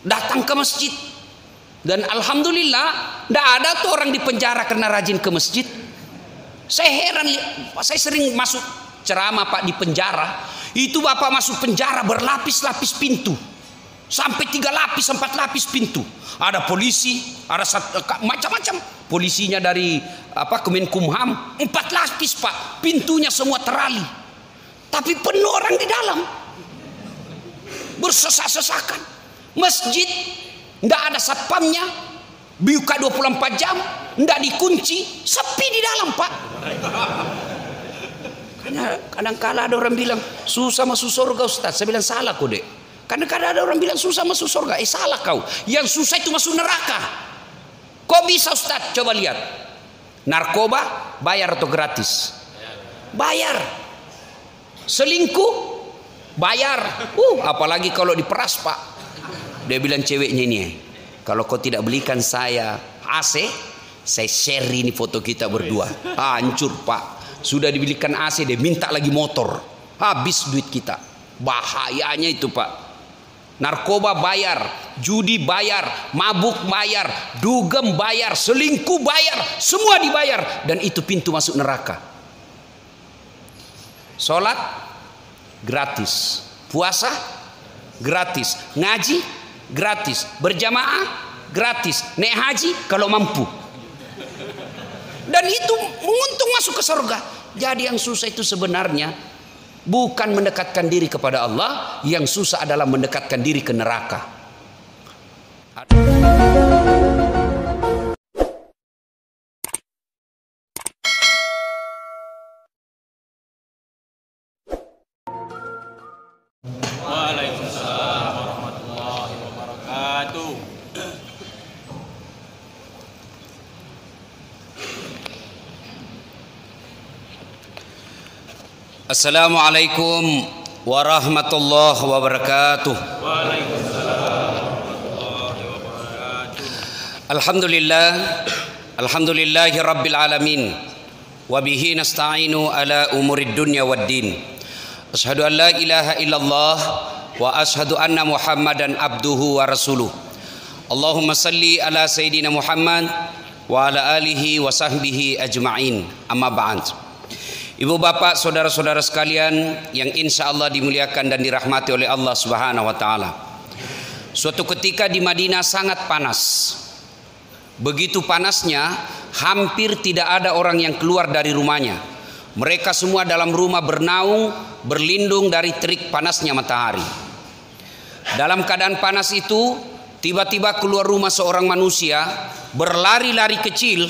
datang ke masjid. Dan alhamdulillah tidak ada tuh orang di penjara karena rajin ke masjid. Saya heran, saya sering masuk ceramah Pak di penjara. Itu Bapak masuk penjara berlapis-lapis pintu, sampai 3 lapis 4 lapis pintu. Ada polisi, ada macam-macam. Polisinya dari Kemenkumham, 4 lapis Pak, pintunya semua terali. Tapi penuh orang di dalam, bersesak-sesakan. Masjid tidak ada satpamnya, buka 24 jam, tidak dikunci, sepi di dalam Pak. Kadang-kala ada orang bilang susah masuk surga Ustaz. Saya bilang salah kok dek. Kadang-kadang ada orang bilang susah masuk surga. Salah kau. Yang susah itu masuk neraka. Kok bisa Ustaz? Coba lihat. Narkoba bayar atau gratis? Bayar. Selingkuh bayar. Apalagi kalau diperas Pak. Dia bilang ceweknya ini, kalau kau tidak belikan saya AC, saya share ini foto kita berdua. Hancur Pak. Sudah dibelikan AC, dia minta lagi motor. Habis duit kita. Bahayanya itu Pak. Narkoba bayar, judi bayar, mabuk bayar, dugem bayar, selingkuh bayar, semua dibayar. Dan itu pintu masuk neraka. Sholat gratis, puasa gratis, ngaji gratis, berjamaah gratis, naik haji kalau mampu. Dan itu menguntung masuk ke surga. Jadi yang susah itu sebenarnya bukan mendekatkan diri kepada Allah, yang susah adalah mendekatkan diri ke neraka. Waalaikumsalam warahmatullahi wabarakatuh. Assalamualaikum warahmatullahi wabarakatuh. Waalaikumsalam warahmatullahi wabarakatuh. Alhamdulillahi rabbil alamin. Wabihi nasta'inu ala umurid dunya waddin. Asyhadu an la ilaha illallah wa asyhadu anna Muhammadan abduhu wa rasuluh. Allahumma salli ala Sayyidina Muhammad wa ala alihi wa sahbihi ajma'in. Amma ba'd. Ibu bapak saudara-saudara sekalian yang insya Allah dimuliakan dan dirahmati oleh Allah Subhanahu wa ta'ala. Suatu ketika di Madinah sangat panas. Begitu panasnya hampir tidak ada orang yang keluar dari rumahnya. Mereka semua dalam rumah bernaung, berlindung dari terik panasnya matahari. Dalam keadaan panas itu, tiba-tiba keluar rumah seorang manusia berlari-lari kecil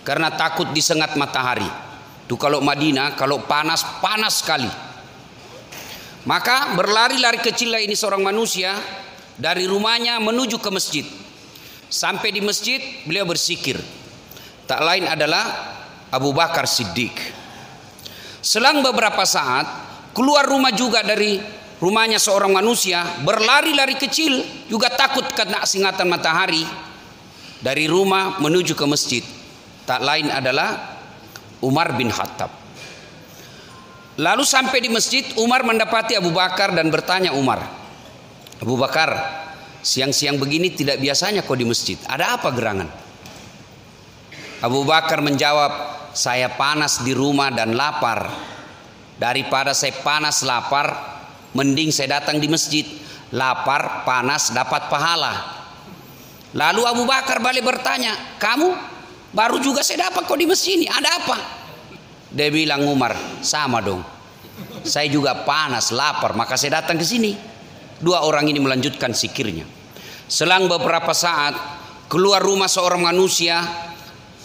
karena takut disengat matahari. Itu kalau Madinah, kalau panas, panas sekali. Maka berlari-lari kecillah ini seorang manusia dari rumahnya menuju ke masjid. Sampai di masjid beliau berzikir. Tak lain adalah Abu Bakar Siddiq. Selang beberapa saat keluar rumah juga dari rumahnya seorang manusia berlari-lari kecil juga takut kena singatan matahari. Dari rumah menuju ke masjid. Tak lain adalah Umar bin Khattab. Lalu sampai di masjid, Umar mendapati Abu Bakar dan bertanya Umar, Abu Bakar, siang-siang begini tidak biasanya kau di masjid, ada apa gerangan? Abu Bakar menjawab, saya panas di rumah dan lapar. Daripada saya panas lapar, mending saya datang di masjid. Lapar, panas, dapat pahala. Lalu Abu Bakar balik bertanya, kamu? Baru juga saya dapat kau di masjid ini, ada apa? Dia bilang, Umar, sama dong. Saya juga panas, lapar, maka saya datang ke sini. Dua orang ini melanjutkan zikirnya. Selang beberapa saat, keluar rumah seorang manusia,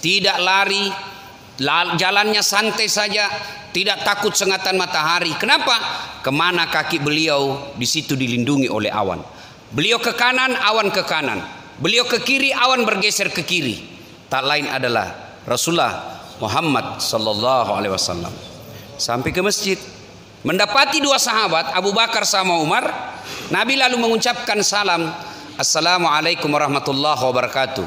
tidak lari, jalannya santai saja, tidak takut sengatan matahari. Kenapa? Kemana kaki beliau, di situ dilindungi oleh awan. Beliau ke kanan, awan ke kanan. Beliau ke kiri, awan bergeser ke kiri. Tak lain adalah Rasulullah Muhammad sallallahu alaihi wasallam. Sampai ke masjid, mendapati dua sahabat Abu Bakar sama Umar. Nabi lalu mengucapkan salam, Assalamualaikum warahmatullahi wabarakatuh.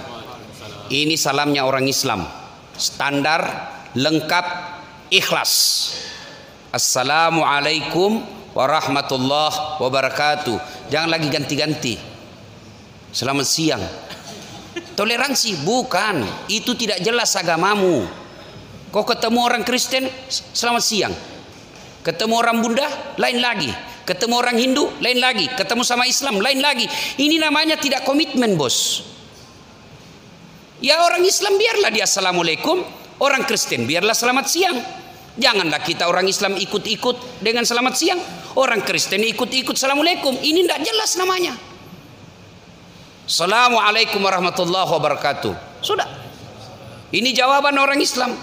Ini salamnya orang Islam, standar, lengkap, ikhlas. Assalamualaikum warahmatullahi wabarakatuh. Jangan lagi ganti-ganti. Selamat siang. Toleransi bukan, itu tidak jelas agamamu. Kau ketemu orang Kristen, selamat siang. Ketemu orang Buddha, lain lagi. Ketemu orang Hindu, lain lagi. Ketemu sama Islam, lain lagi. Ini namanya tidak komitmen, bos. Ya orang Islam biarlah dia assalamualaikum, orang Kristen biarlah selamat siang. Janganlah kita orang Islam ikut-ikut dengan selamat siang, orang Kristen ikut-ikut assalamualaikum. Ini tidak jelas namanya. Assalamualaikum warahmatullahi wabarakatuh. Sudah. Ini jawaban orang Islam.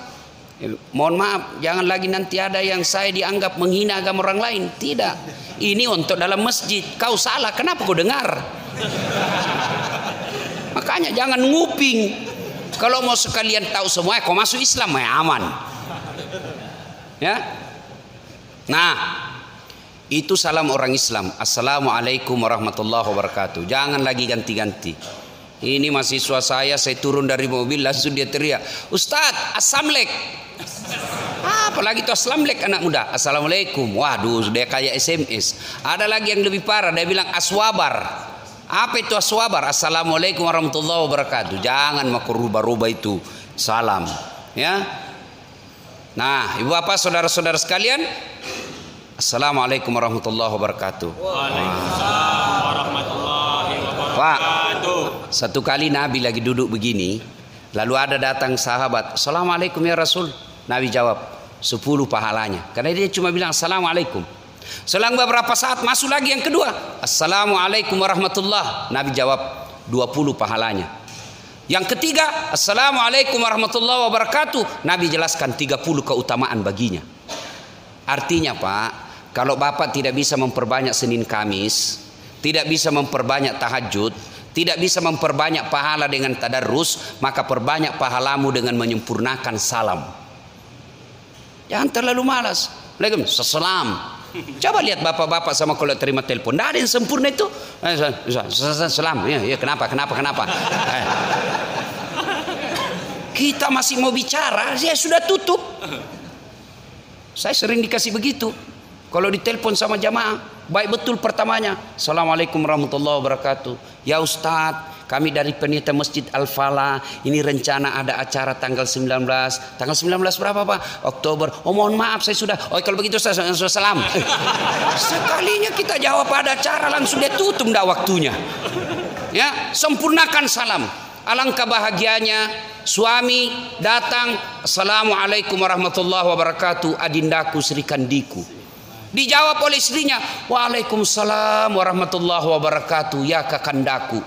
Mohon maaf, jangan lagi nanti ada yang saya dianggap menghina agama orang lain. Tidak. Ini untuk dalam masjid. Kau salah, kenapa kau dengar? Makanya jangan nguping. Kalau mau sekalian tahu semua, kau masuk Islam ya aman. Ya. Nah, itu salam orang Islam. Assalamualaikum warahmatullahi wabarakatuh. Jangan lagi ganti-ganti. Ini mahasiswa saya turun dari mobil langsung dia teriak, Ustadz, assalamualaikum. Apalagi itu assalamualaikum anak muda. Assalamualaikum. Waduh, dia kayak SMS. Ada lagi yang lebih parah, dia bilang aswabar. Apa itu aswabar? Assalamualaikum warahmatullahi wabarakatuh. Jangan maku rubah-rubah itu salam. Ya. Nah, ibu bapak saudara-saudara sekalian, Assalamualaikum warahmatullahi wabarakatuh. Waalaikumsalam warahmatullahi wabarakatuh. Pak, satu kali Nabi lagi duduk begini, lalu ada datang sahabat, Assalamualaikum ya Rasul. Nabi jawab, 10 pahalanya. Karena dia cuma bilang Assalamualaikum. Selang beberapa saat masuk lagi yang kedua, Assalamualaikum warahmatullahi. Nabi jawab, 20 pahalanya. Yang ketiga, Assalamualaikum warahmatullahi wabarakatuh. Nabi jelaskan 30 keutamaan baginya. Artinya Pak, kalau Bapak tidak bisa memperbanyak Senin Kamis, tidak bisa memperbanyak tahajud, tidak bisa memperbanyak pahala dengan tadarrus, maka perbanyak pahalamu dengan menyempurnakan salam. Jangan terlalu malas. Waalaikumsalam. Coba lihat bapak-bapak sama kalau terima telepon, tidak ada yang sempurna itu. Salam. Ya, kenapa? Kita masih mau bicara, dia sudah tutup. Saya sering dikasih begitu. Kalau ditelepon sama jamaah, baik betul pertamanya, Assalamualaikum warahmatullahi wabarakatuh. Ya Ustadz, kami dari panitia Masjid Al-Falah, ini rencana ada acara tanggal 19. Tanggal 19 berapa Pak? Oktober. Oh mohon maaf saya sudah. Oh kalau begitu saya salam. Sekalinya kita jawab ada acara langsung dia tutup enggak waktunya. Ya, sempurnakan salam. Alangkah bahagianya suami datang, Assalamualaikum warahmatullahi wabarakatuh, adindaku Sri Kandiku. Dijawab oleh istrinya, Waalaikumsalam warahmatullahi wabarakatuh, ya kakandaku.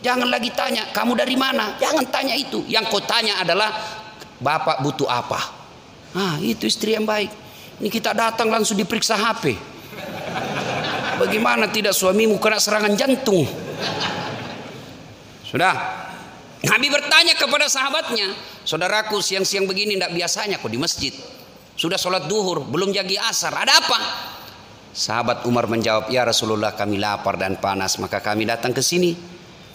Jangan lagi tanya, kamu dari mana? Jangan tanya itu. Yang kau tanya adalah, Bapak butuh apa? Itu istri yang baik. Ini kita datang langsung diperiksa HP. Bagaimana tidak suamimu kena serangan jantung? Sudah. Nabi bertanya kepada sahabatnya, saudaraku siang-siang begini tidak biasanya kok di masjid. Sudah sholat duhur, belum jagi asar, ada apa? Sahabat Umar menjawab, ya Rasulullah kami lapar dan panas, maka kami datang ke sini.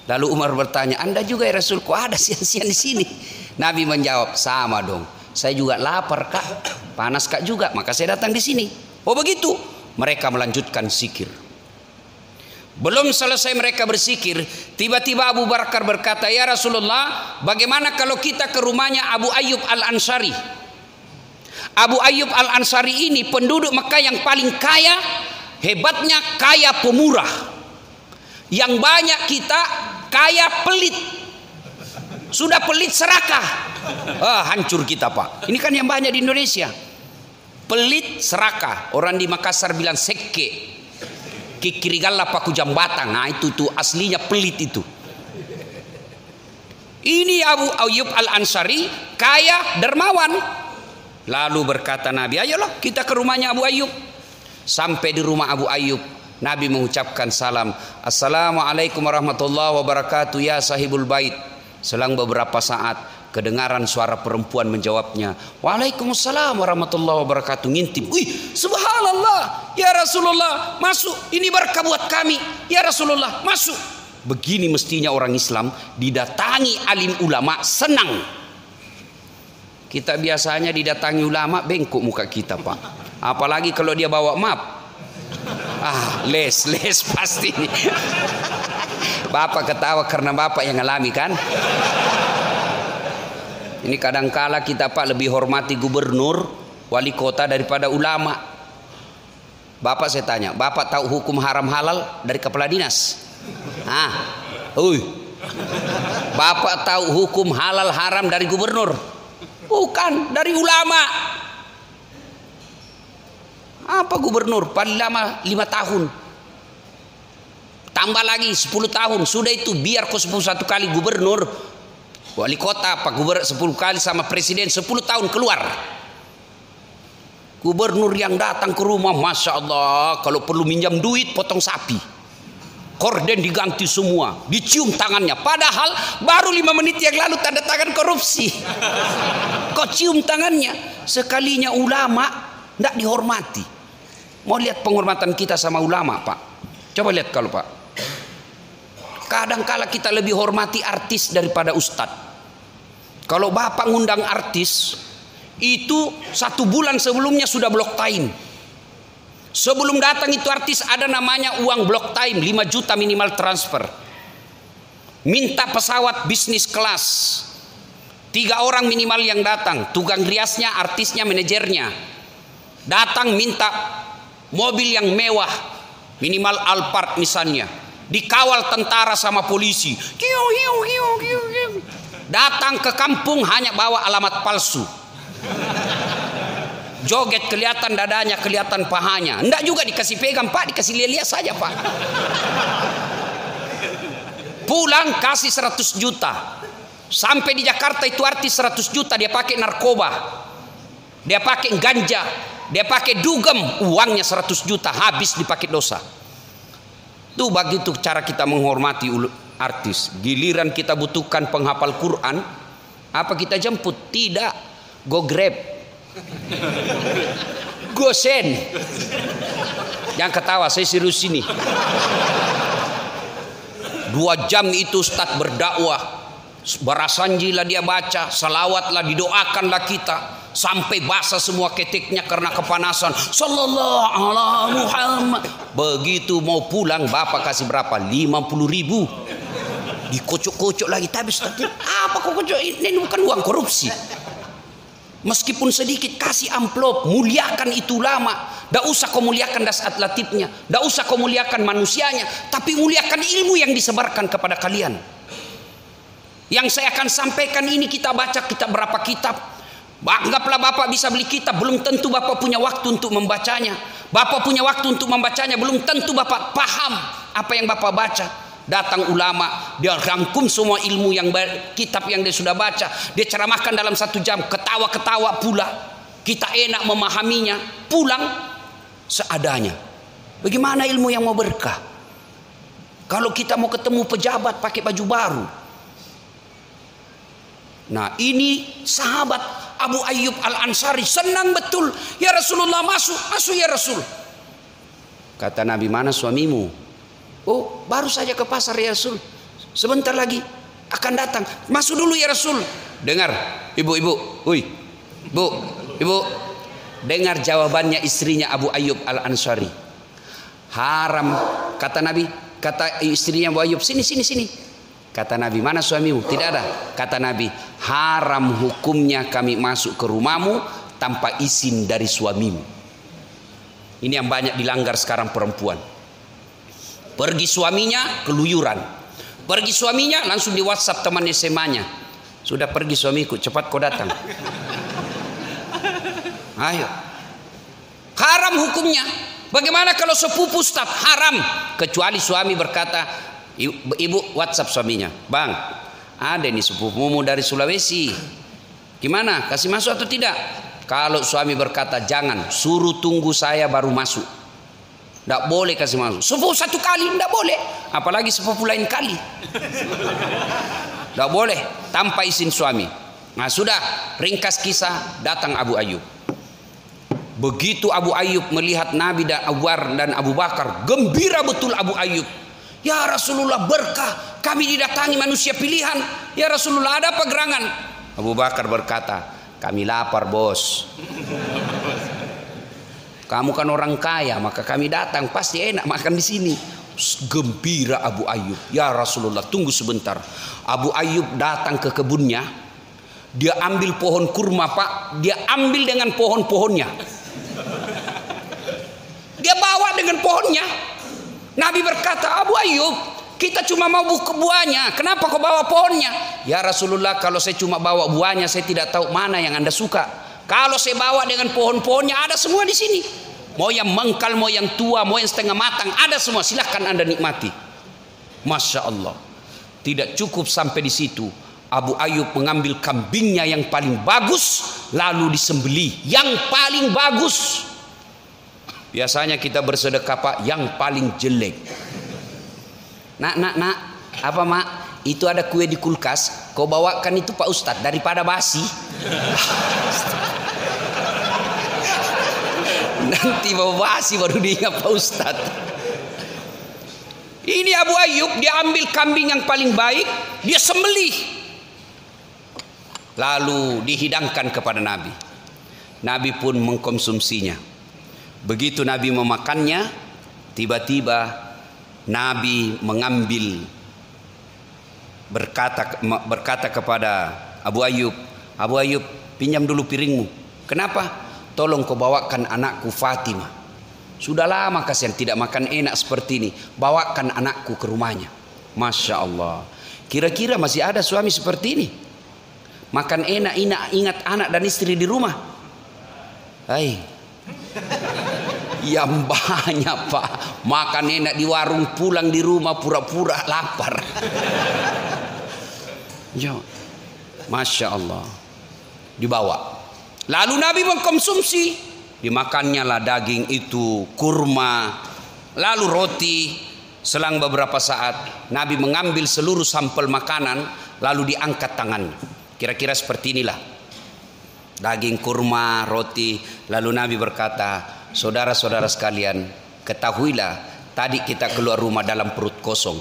Lalu Umar bertanya, Anda juga ya Rasul, kok ada siang-siang di sini? Nabi menjawab, sama dong, saya juga lapar kak, panas kak juga, maka saya datang di sini. Oh begitu, mereka melanjutkan zikir. Belum selesai mereka bersikir, tiba-tiba Abu Bakar berkata, ya Rasulullah, bagaimana kalau kita ke rumahnya Abu Ayyub Al-Ansari? Abu Ayyub Al-Ansari ini penduduk Mekah yang paling kaya, hebatnya kaya pemurah. Yang banyak kita kaya pelit. Sudah pelit serakah. Hancur kita Pak. Ini kan yang banyak di Indonesia. Pelit serakah. Orang di Makassar bilang sekke. Kikirigala paku jambatan. Nah itu tuh aslinya pelit itu. Ini Abu Ayyub Al-Ansari kaya dermawan. Lalu berkata Nabi, ayolah kita ke rumahnya Abu Ayyub. Sampai di rumah Abu Ayyub, Nabi mengucapkan salam, Assalamualaikum warahmatullahi wabarakatuh ya sahibul bait. Selang beberapa saat kedengaran suara perempuan menjawabnya, Waalaikumsalam warahmatullahi wabarakatuh. Ngintip, wih subhanallah ya Rasulullah, masuk, ini berkah buat kami ya Rasulullah, masuk. Begini mestinya orang Islam didatangi alim ulama senang. Kita biasanya didatangi ulama bengkok muka kita Pak. Apalagi kalau dia bawa map. Les pasti. Bapak ketawa karena Bapak yang ngalami kan. Ini kadangkala kita Pak lebih hormati gubernur, wali kota daripada ulama. Bapak saya tanya, Bapak tahu hukum haram halal dari kepala dinas? Bapak tahu hukum halal haram dari gubernur? Bukan, dari ulama. Apa gubernur? Paling lama 5 tahun. Tambah lagi 10 tahun. Sudah itu biar kau 11 kali gubernur, wali kota, Pak gubernur 10 kali sama presiden 10 tahun keluar. Gubernur yang datang ke rumah, Masya Allah, kalau perlu minjam duit potong sapi. Korden diganti semua, dicium tangannya. Padahal baru 5 menit yang lalu tanda tangan korupsi. Kau cium tangannya. Sekalinya ulama tidak dihormati. Mau lihat penghormatan kita sama ulama Pak? Coba lihat kalau Pak. Kadangkala kita lebih hormati artis daripada ustadz. Kalau Bapak ngundang artis, itu 1 bulan sebelumnya sudah block time. Sebelum datang itu artis ada namanya uang block time 5 juta minimal transfer. Minta pesawat bisnis kelas. 3 orang minimal yang datang, tukang riasnya, artisnya, manajernya. Datang minta mobil yang mewah, minimal Alphard misalnya. Dikawal tentara sama polisi. Datang ke kampung hanya bawa alamat palsu. Joget kelihatan dadanya, kelihatan pahanya. Enggak juga dikasih pegang Pak, dikasih lihat saja Pak. Pulang kasih 100 juta. Sampai di Jakarta itu artis 100 juta dia pakai narkoba. Dia pakai ganja, dia pakai dugem, uangnya 100 juta habis dipakai dosa. Tuh begitu cara kita menghormati artis. Giliran kita butuhkan penghafal Quran, apa kita jemput? Tidak, go grab, go send. Jangan ketawa, saya serius ini. 2 jam itu Ustadz berdakwah, barasanjilah dia baca, salawatlah, didoakanlah kita. Sampai basah semua ketiknya karena kepanasan. Sallallahu alaihi Muhammad. Begitu mau pulang Bapak kasih berapa? 50.000. Dikocok-kocok lagi. Tapi apa kok kocok? Ini bukan uang korupsi. Meskipun sedikit kasih amplop. Muliakan itu lama. Tidak usah kau muliakan dasat latifnya. Tidak usah kau muliakan manusianya. Tapi muliakan ilmu yang disebarkan kepada kalian. Yang saya akan sampaikan ini kita baca kitab berapa kitab. Anggaplah Bapak bisa beli kitab, belum tentu Bapak punya waktu untuk membacanya. Bapak punya waktu untuk membacanya, belum tentu Bapak paham apa yang Bapak baca. Datang ulama, dia rangkum semua ilmu yang kitab yang dia sudah baca. Dia ceramahkan dalam 1 jam, ketawa-ketawa pula. Kita enak memahaminya, pulang seadanya. Bagaimana ilmu yang mau berkah? Kalau kita mau ketemu pejabat pakai baju baru. Nah ini sahabat Abu Ayyub Al-Ansari senang betul. Ya Rasulullah, masuk ya Rasul. Kata Nabi, mana suamimu? Oh baru saja ke pasar ya Rasul, sebentar lagi akan datang. Masuk dulu ya Rasul. Dengar ibu-ibu, ibu, dengar jawabannya istrinya Abu Ayyub Al-Ansari. Haram, kata Nabi, kata istrinya Abu Ayyub, sini. Kata Nabi, mana suamimu? Tidak ada. Kata Nabi, haram hukumnya kami masuk ke rumahmu tanpa izin dari suamimu. Ini yang banyak dilanggar sekarang perempuan. Pergi suaminya keluyuran. Pergi suaminya langsung di WhatsApp teman SMA-nya. Sudah pergi suamiku, cepat kau datang. Ayo. Haram hukumnya. Bagaimana kalau sepupu Ustaz? Haram. Kecuali suami berkata, ibu WhatsApp suaminya, bang, ada nih sepupumu dari Sulawesi, gimana, kasih masuk atau tidak? Kalau suami berkata jangan, suruh tunggu saya baru masuk. Tidak boleh kasih masuk. Sepupu 1 kali tidak boleh, apalagi sepupu lain kali. Tidak boleh tanpa izin suami. Nah sudah, ringkas kisah, datang Abu Ayyub. Begitu Abu Ayyub melihat Nabi dan Abu Bakar, gembira betul Abu Ayyub. Ya Rasulullah, berkah, kami didatangi manusia pilihan. Ya Rasulullah, ada apa gerangan? Abu Bakar berkata, kami lapar bos. Kamu kan orang kaya, maka kami datang, pasti enak makan di sini. Gembira Abu Ayyub. Ya Rasulullah, tunggu sebentar. Abu Ayyub datang ke kebunnya. Dia ambil pohon kurma, Pak. Dia ambil dengan pohon-pohonnya. Dia bawa dengan pohonnya. Nabi berkata, Abu Ayyub, kita cuma mau buahnya. Kenapa kau bawa pohonnya? Ya Rasulullah, kalau saya cuma bawa buahnya, saya tidak tahu mana yang Anda suka. Kalau saya bawa dengan pohon-pohonnya, ada semua di sini. Mau yang mengkal, mau yang tua, mau yang setengah matang, ada semua. Silahkan Anda nikmati. Masya Allah. Tidak cukup sampai di situ. Abu Ayyub mengambil kambingnya yang paling bagus, lalu disembelih. Yang paling bagus. Biasanya kita bersedekah, Pak, yang paling jelek. Nak, apa mak? Itu ada kue di kulkas, kau bawakan itu Pak Ustadz daripada basi. Nanti bawa basi baru diingat Pak Ustadz. Ini Abu Ayyub, dia ambil kambing yang paling baik, dia sembelih, lalu dihidangkan kepada Nabi. Nabi pun mengkonsumsinya. Begitu Nabi memakannya, tiba-tiba Nabi mengambil, berkata kepada Abu Ayyub, Abu Ayyub, pinjam dulu piringmu. Kenapa? Tolong kau bawakan anakku Fatimah. Sudah lama kasihan tidak makan enak seperti ini. Bawakan anakku ke rumahnya. Masya Allah. Kira-kira masih ada suami seperti ini? Makan enak, ingat anak dan istri di rumah. Hai. Yang banyak, Pak. Makan enak di warung, pulang di rumah pura-pura lapar. Ya. Masya Allah. Dibawa. Lalu Nabi mengkonsumsi. Dimakannya lah daging itu, kurma, lalu roti. Selang beberapa saat Nabi mengambil seluruh sampel makanan, lalu diangkat tangannya. Kira-kira seperti inilah. Daging, kurma, roti. Lalu Nabi berkata, saudara-saudara sekalian, ketahuilah, tadi kita keluar rumah dalam perut kosong.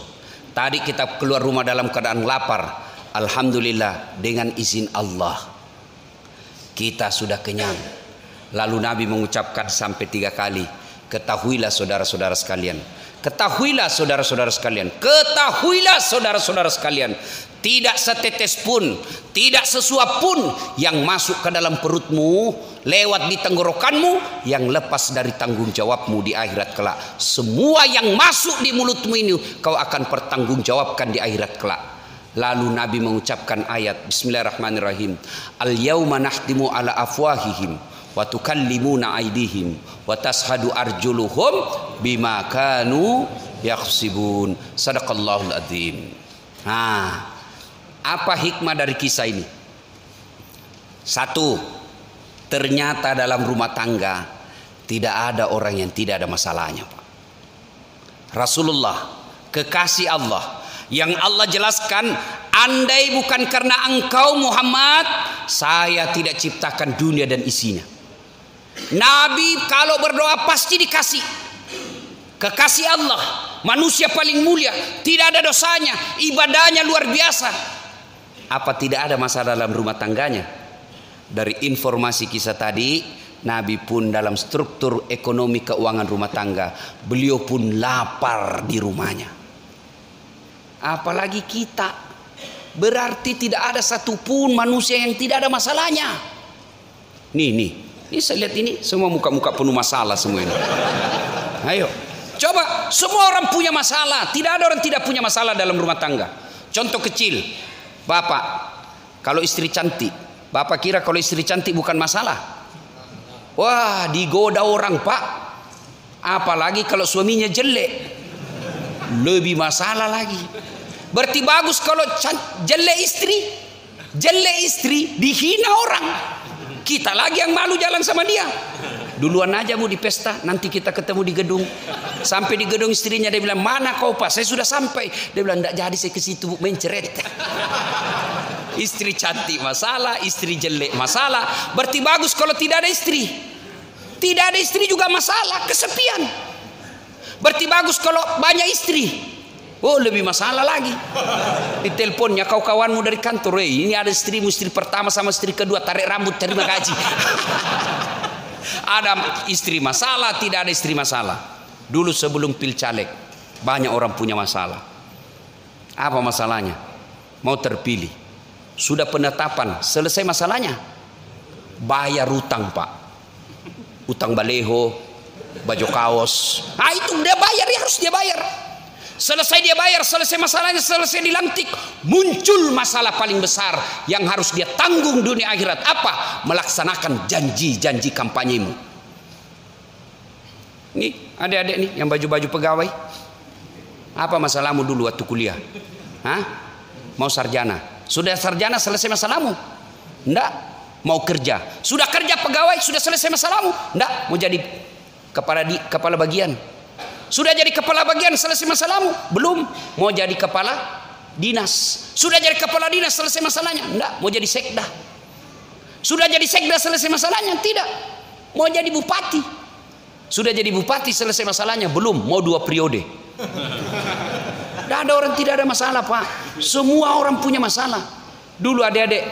Tadi kita keluar rumah dalam keadaan lapar. Alhamdulillah, dengan izin Allah kita sudah kenyang. Lalu Nabi mengucapkan sampai 3 kali, ketahuilah saudara-saudara sekalian, ketahuilah saudara-saudara sekalian, ketahuilah saudara-saudara sekalian, tidak setetes pun, tidak sesuap pun yang masuk ke dalam perutmu, lewat di tenggorokanmu, yang lepas dari tanggung jawabmu di akhirat kelak. Semua yang masuk di mulutmu ini kau akan pertanggungjawabkan di akhirat kelak. Lalu Nabi mengucapkan ayat Bismillahirrahmanirrahim. Al-yawma nahtimu ala afwahihim wa tukallimuna aydihim wa tashhadu arjuluhum bima kanu yaksibun. Sadaqallahul adzim. Nah, apa hikmah dari kisah ini? Satu, ternyata dalam rumah tangga tidak ada orang yang tidak ada masalahnya, Pak. Rasulullah, kekasih Allah, yang Allah jelaskan, andai bukan karena engkau Muhammad, saya tidak ciptakan dunia dan isinya. Nabi kalau berdoa pasti dikasih. Kekasih Allah, manusia paling mulia, tidak ada dosanya, ibadahnya luar biasa. Apa tidak ada masalah dalam rumah tangganya? Dari informasi kisah tadi, Nabi pun dalam struktur ekonomi keuangan rumah tangga, beliau pun lapar di rumahnya. Apalagi kita, berarti tidak ada satupun manusia yang tidak ada masalahnya. Nih saya lihat ini semua muka-muka penuh masalah semua ini. Ayo, coba, semua orang punya masalah. Tidak ada orang tidak punya masalah dalam rumah tangga. Contoh kecil, bapak, kalau istri cantik, bapak kira kalau istri cantik bukan masalah? Wah, digoda orang, Pak. Apalagi kalau suaminya jelek, lebih masalah lagi. Berarti bagus kalau jelek istri dihina orang. Kita lagi yang malu jalan sama dia. Duluan aja Bu di pesta, nanti kita ketemu di gedung. Sampai di gedung istrinya dia bilang, mana kau Pak? Saya sudah sampai. Dia bilang, enggak jadi saya ke situ Bu, menceret. Istri cantik masalah, istri jelek masalah. Berarti bagus kalau tidak ada istri. Tidak ada istri juga masalah, kesepian. Berarti bagus kalau banyak istri. Oh, lebih masalah lagi. Di teleponnya kau kawanmu dari kantor, ini ada istrimu, istri pertama sama istri kedua, tarik rambut, terima gaji. Ada istri masalah, tidak ada istri masalah. Dulu sebelum pil caleg, Banyak orang punya masalah. Apa masalahnya? Mau terpilih. Sudah penetapan, selesai masalahnya. Bayar utang, Pak. Utang baleho, baju kaos. Nah itu dia bayar, ya harus dia bayar. Selesai dia bayar, selesai masalahnya, selesai dilantik, muncul masalah paling besar yang harus dia tanggung dunia akhirat. Apa? Melaksanakan janji-janji kampanyemu. Nih adik-adik nih yang baju-baju pegawai. Apa masalahmu dulu waktu kuliah? Hah? Mau sarjana? Sudah sarjana selesai masalahmu? Enggak. Mau kerja? Sudah kerja pegawai? Sudah selesai masalahmu? Enggak. Mau jadi kepala bagian? Sudah jadi kepala bagian selesai masalahmu? Belum. Mau jadi kepala dinas? Sudah jadi kepala dinas selesai masalahnya? Enggak. Mau jadi sekda? Sudah jadi sekda selesai masalahnya? Tidak. Mau jadi bupati? Sudah jadi bupati selesai masalahnya? Belum. Mau 2 periode? Tidak ada orang tidak ada masalah, Pak. Semua orang punya masalah. Dulu adik-adik,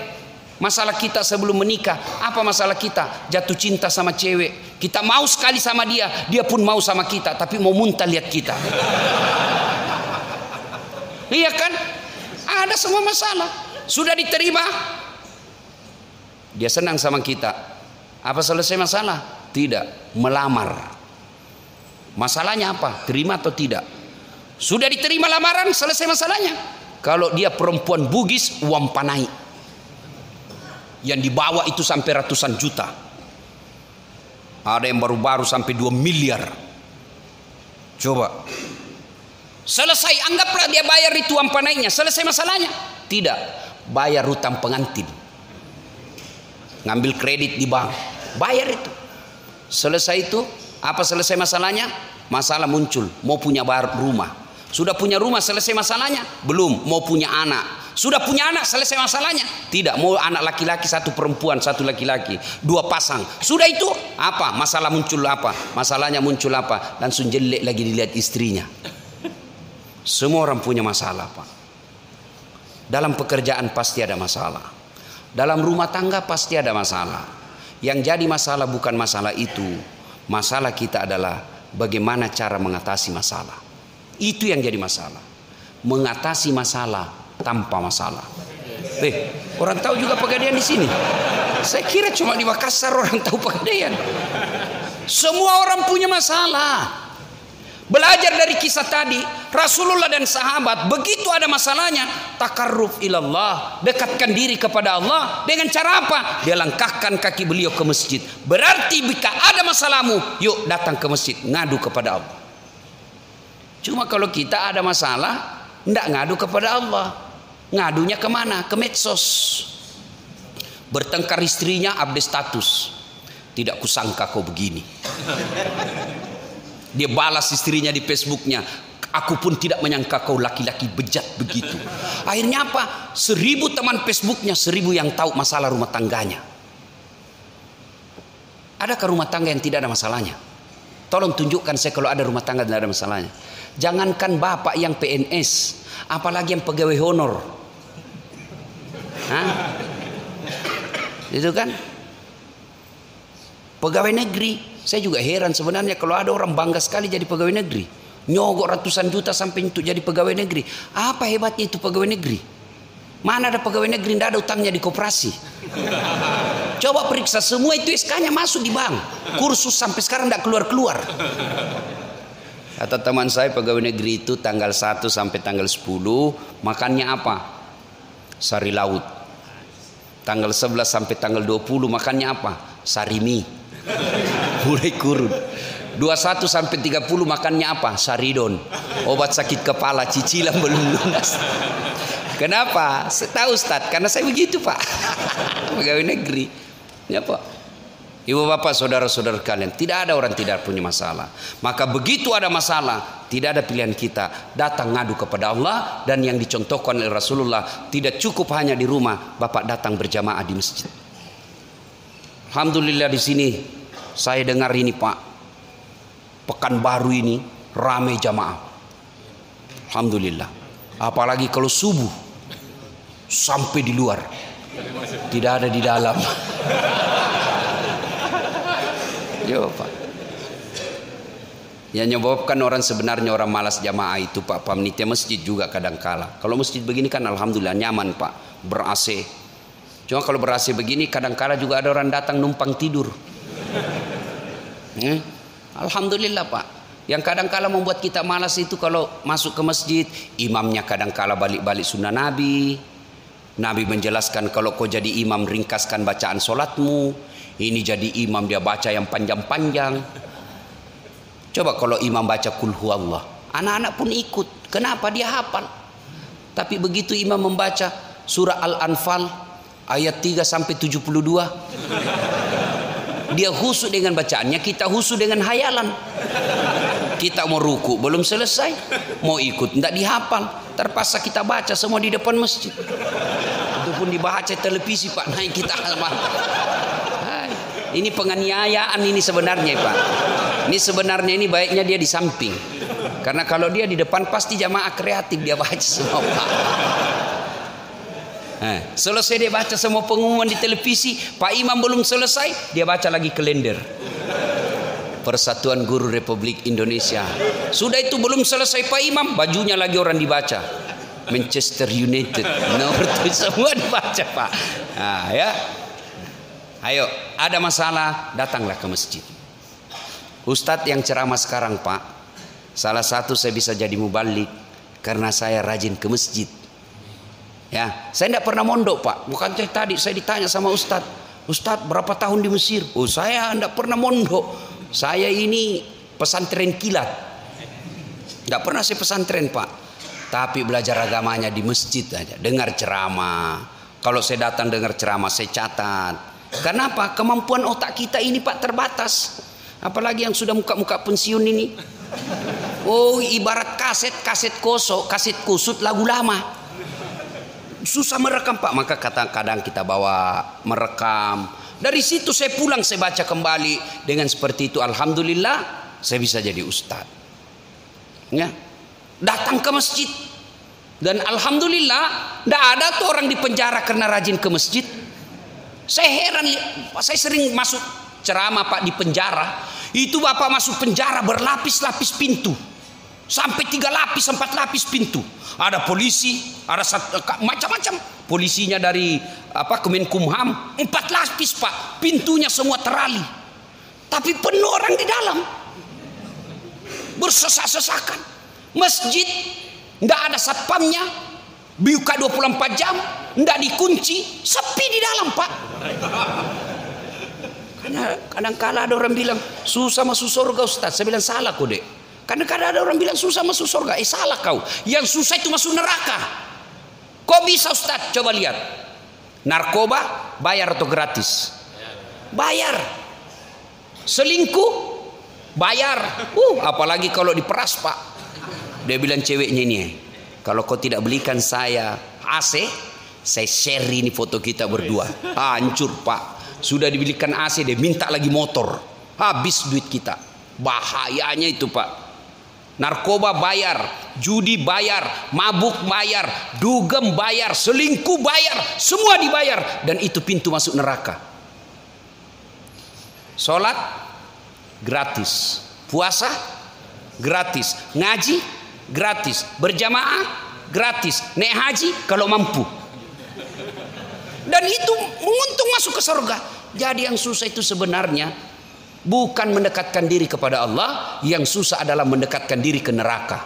masalah kita sebelum menikah, apa masalah kita? Jatuh cinta sama cewek, kita mau sekali sama dia, dia pun mau sama kita, tapi mau muntah lihat kita. Iya kan? Ada semua masalah. Sudah diterima, dia senang sama kita. Apa selesai masalah? Tidak. Melamar. Masalahnya apa? Terima atau tidak? Sudah diterima lamaran, selesai masalahnya. Kalau dia perempuan Bugis, uang panai yang dibawa itu sampai ratusan juta. Ada yang baru-baru sampai 2 miliar. Coba. Selesai, anggaplah dia bayar itu uang panainya. Selesai masalahnya? Tidak. Bayar hutang pengantin. Ngambil kredit di bank. Bayar itu. Selesai itu, apa selesai masalahnya? Masalah muncul. Mau punya rumah. Sudah punya rumah, selesai masalahnya? Belum. Mau punya anak. Sudah punya anak, selesai masalahnya? Tidak. Mau anak laki-laki 1 perempuan 1 laki-laki, 2 pasang. Sudah itu apa? Masalah muncul apa? Masalahnya muncul apa? Langsung jelek lagi dilihat istrinya. Semua orang punya masalah, Pak. Dalam pekerjaan pasti ada masalah. Dalam rumah tangga pasti ada masalah. Yang jadi masalah bukan masalah itu. Masalah kita adalah bagaimana cara mengatasi masalah. Itu yang jadi masalah. Mengatasi masalah tanpa masalah. Orang tahu juga Pegadaian di sini. Saya kira cuma di Makassar orang tahu Pegadaian. Semua orang punya masalah. Belajar dari kisah tadi, Rasulullah dan sahabat begitu ada masalahnya, takarruf ilallah, dekatkan diri kepada Allah dengan cara apa? Dia langkahkan kaki beliau ke masjid. Berarti jika ada masalahmu, yuk datang ke masjid, ngadu kepada Allah. Cuma kalau kita ada masalah, enggak ngadu kepada Allah. Ngadunya kemana? Ke medsos. Bertengkar istrinya, update status. Tidak kusangka kau begini. Dia balas istrinya di Facebooknya. Aku pun tidak menyangka kau laki-laki bejat begitu. Akhirnya apa? 1000 teman Facebooknya, 1000 yang tahu masalah rumah tangganya. Adakah rumah tangga yang tidak ada masalahnya? Tolong tunjukkan saya kalau ada rumah tangga tidak ada masalahnya. Jangankan bapak yang PNS, apalagi yang pegawai honor. Hah? Itu kan pegawai negeri. Saya juga heran sebenarnya kalau ada orang bangga sekali jadi pegawai negeri, nyogok ratusan juta sampai untuk jadi pegawai negeri. Apa hebatnya itu pegawai negeri? Mana ada pegawai negeri tidak ada utangnya di koperasi? Coba periksa semua itu SK-nya masuk di bank. Kursus sampai sekarang tidak keluar-keluar. Kata teman saya pegawai negeri itu tanggal 1 sampai tanggal 10 makannya apa? Sari laut. Tanggal 11 sampai tanggal 20 makannya apa? Sari mie. Mulai kurun. 21 sampai 30 makannya apa? Saridon. Obat sakit kepala, cicilan belum lunas. Kenapa? Saya tahu Ustaz, karena saya begitu Pak. Pegawai negeri. Ya Pak. Ibu bapak saudara-saudara kalian, tidak ada orang tidak punya masalah. Maka begitu ada masalah, tidak ada pilihan kita, datang ngadu kepada Allah. Dan yang dicontohkan oleh Rasulullah, tidak cukup hanya di rumah, bapak datang berjamaah di masjid. Alhamdulillah di sini saya dengar ini Pak, Pekanbaru ini ramai jamaah. Alhamdulillah. Apalagi kalau subuh sampai di luar, tidak ada di dalam. Yo, Pak. Yang menyebabkan orang sebenarnya orang malas jamaah itu Pak, panitia masjid juga kadang-kala. Kalau masjid begini kan alhamdulillah nyaman Pak, ber-AC. Cuma kalau ber-AC begini kadang-kala juga ada orang datang numpang tidur. Alhamdulillah Pak. Yang kadang-kala membuat kita malas itu kalau masuk ke masjid, imamnya kadang-kala balik-balik sunnah Nabi. Nabi menjelaskan kalau kau jadi imam ringkaskan bacaan solatmu. Ini jadi imam dia baca yang panjang-panjang. Coba kalau imam baca kul huwallah, anak-anak pun ikut. Kenapa? Dia hafal. Tapi begitu imam membaca surah Al-Anfal ayat 3 sampai 72, dia khusyuk dengan bacaannya, kita khusyuk dengan hayalan. Kita mau ruku belum selesai, mau ikut tidak dihafal, terpaksa kita baca semua di depan masjid. Itu pun dibaca televisi Pak, naik kita halaman. Ini penganiayaan ini sebenarnya Pak. Ini sebenarnya ini baiknya dia di samping. Karena kalau dia di depan pasti jamaah kreatif, dia baca semua Pak. Selesai dia baca semua pengumuman di televisi, Pak Imam belum selesai, dia baca lagi kalender. Persatuan Guru Republik Indonesia. Sudah itu belum selesai Pak Imam, bajunya lagi orang dibaca. Manchester United. Nomor itu semua dibaca Pak. Nah, ya. Ayo, ada masalah, datanglah ke masjid. Ustadz yang ceramah sekarang Pak, salah satu saya bisa jadi mubalik karena saya rajin ke masjid. Ya, saya tidak pernah mondok Pak. Bukan tadi saya ditanya sama Ustadz, Ustadz berapa tahun di Mesir? Oh saya tidak pernah mondok. Saya ini pesantren kilat. Tidak pernah saya pesantren Pak. Tapi belajar agamanya di masjid aja. Dengar ceramah. Kalau saya datang dengar ceramah saya catat. Kenapa? Kemampuan otak kita ini Pak terbatas. Apalagi yang sudah muka-muka pensiun ini. Oh ibarat kaset kosong, kaset kusut lagu lama. Susah merekam Pak. Maka kadang-kadang kita bawa merekam. Dari situ saya pulang saya baca kembali. Dengan seperti itu alhamdulillah saya bisa jadi ustadz. Ya. Datang ke masjid. Dan alhamdulillah tidak ada tuh orang di penjara karena rajin ke masjid. Saya heran, saya sering masuk ceramah Pak di penjara. Itu Bapak masuk penjara berlapis-lapis pintu. Sampai 3 lapis, 4 lapis pintu. Ada polisi, ada macam-macam. Polisinya dari Kemenkumham, 4 lapis Pak. Pintunya semua terali. Tapi penuh orang di dalam. Bersesak-sesakan. Masjid, tidak ada satpamnya. Buka 24 jam, tidak dikunci, sepi di dalam Pak. Karena kadang-kala ada orang bilang susah masuk surga Ustaz. Saya bilang salah kok dek. Kadang-kadang ada orang bilang susah masuk surga. Salah kau. Yang susah itu masuk neraka. Kok bisa Ustaz? Coba lihat. Narkoba bayar atau gratis? Bayar. Selingkuh bayar. Apalagi kalau diperas Pak. Dia bilang ceweknya ini, kalau kau tidak belikan saya AC, saya share ini foto kita berdua. Hancur Pak. Sudah dibelikan AC, dia minta lagi motor. Habis duit kita. Bahayanya itu Pak. Narkoba bayar, judi bayar, mabuk bayar, dugem bayar, selingkuh bayar, semua dibayar. Dan itu pintu masuk neraka. Sholat gratis, puasa gratis, ngaji gratis, berjamaah gratis, naik haji kalau mampu. Dan itu menguntung masuk ke surga. Jadi yang susah itu sebenarnya bukan mendekatkan diri kepada Allah, yang susah adalah mendekatkan diri ke neraka.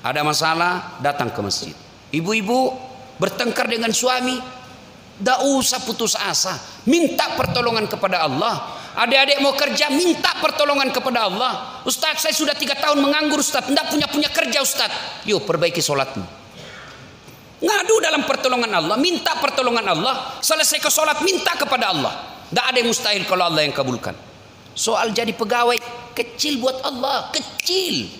Ada masalah, datang ke masjid. Ibu-ibu bertengkar dengan suami, tidak usah putus asa, minta pertolongan kepada Allah. Adik-adik mau kerja, minta pertolongan kepada Allah. Ustaz, saya sudah 3 tahun menganggur Ustaz, tidak punya kerja Ustaz. Yuk perbaiki sholatmu. Ngadu dalam pertolongan Allah, minta pertolongan Allah. Selesai ke sholat, minta kepada Allah. Tidak ada yang mustahil kalau Allah yang kabulkan. Soal jadi pegawai kecil buat Allah, kecil.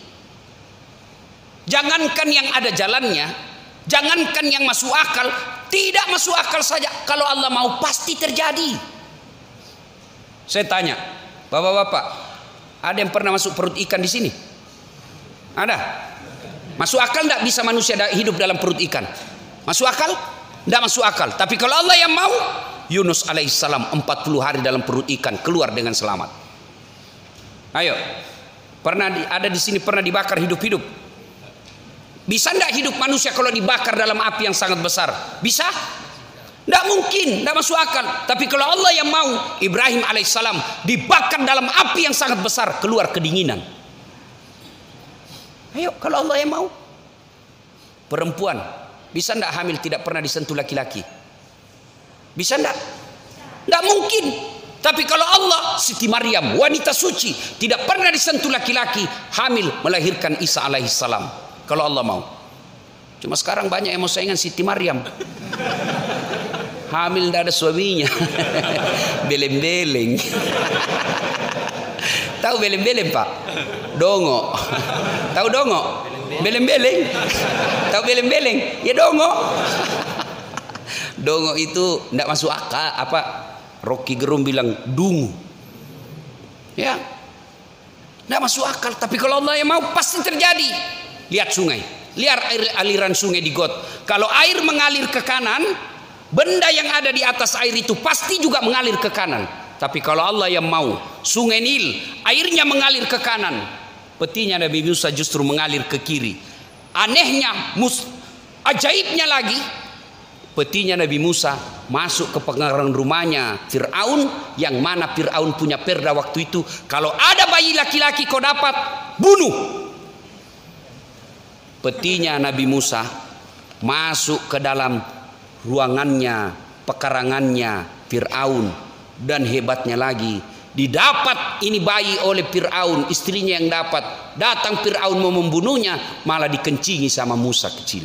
Jangankan yang ada jalannya, jangankan yang masuk akal, tidak masuk akal saja. Kalau Allah mau pasti terjadi. Saya tanya, bapak-bapak, ada yang pernah masuk perut ikan di sini? Ada? Masuk akal tidak bisa manusia hidup dalam perut ikan? Masuk akal? Tidak masuk akal. Tapi kalau Allah yang mau, Yunus alaihissalam 40 hari dalam perut ikan keluar dengan selamat. Ayo, Ada di sini pernah dibakar hidup-hidup? Bisa enggak hidup manusia kalau dibakar dalam api yang sangat besar? Bisa? Tidak mungkin, tidak masuk akal. Tapi kalau Allah yang mau, Ibrahim alaihissalam dibakar dalam api yang sangat besar, keluar kedinginan. Ayo, kalau Allah yang mau. Perempuan bisa tidak hamil tidak pernah disentuh laki-laki? Bisa tidak? Tidak mungkin. Tapi kalau Allah, Siti Maryam, wanita suci, tidak pernah disentuh laki-laki, hamil melahirkan Isa alaihissalam. Kalau Allah mau. Cuma sekarang banyak yang mau saingan Siti Maryam. Hamil tidak ada suaminya. Beleng-beleng. Tahu beleng-beleng Pak? Dongo. Tahu dongo? Beleng-beleng. Tahu beleng-beleng? Ya dongo. Dongo itu tidak masuk akal. Rocky Gerung bilang dungu. Ya. Tidak masuk akal. Tapi kalau Allah yang mau pasti terjadi. Lihat sungai. Lihat aliran sungai di got. Kalau air mengalir ke kanan, benda yang ada di atas air itu pasti juga mengalir ke kanan. Tapi kalau Allah yang mau, sungai Nil airnya mengalir ke kanan, petinya Nabi Musa justru mengalir ke kiri. Anehnya, ajaibnya lagi, petinya Nabi Musa masuk ke pengarang rumahnya Fir'aun, yang mana Fir'aun punya perda waktu itu, kalau ada bayi laki-laki kau dapat, bunuh. Petinya Nabi Musa masuk ke dalam ruangannya, pekarangannya Fir'aun, dan hebatnya lagi, didapat ini bayi oleh Fir'aun, istrinya yang dapat. Datang Fir'aun mau membunuhnya, malah dikencingi sama Musa kecil.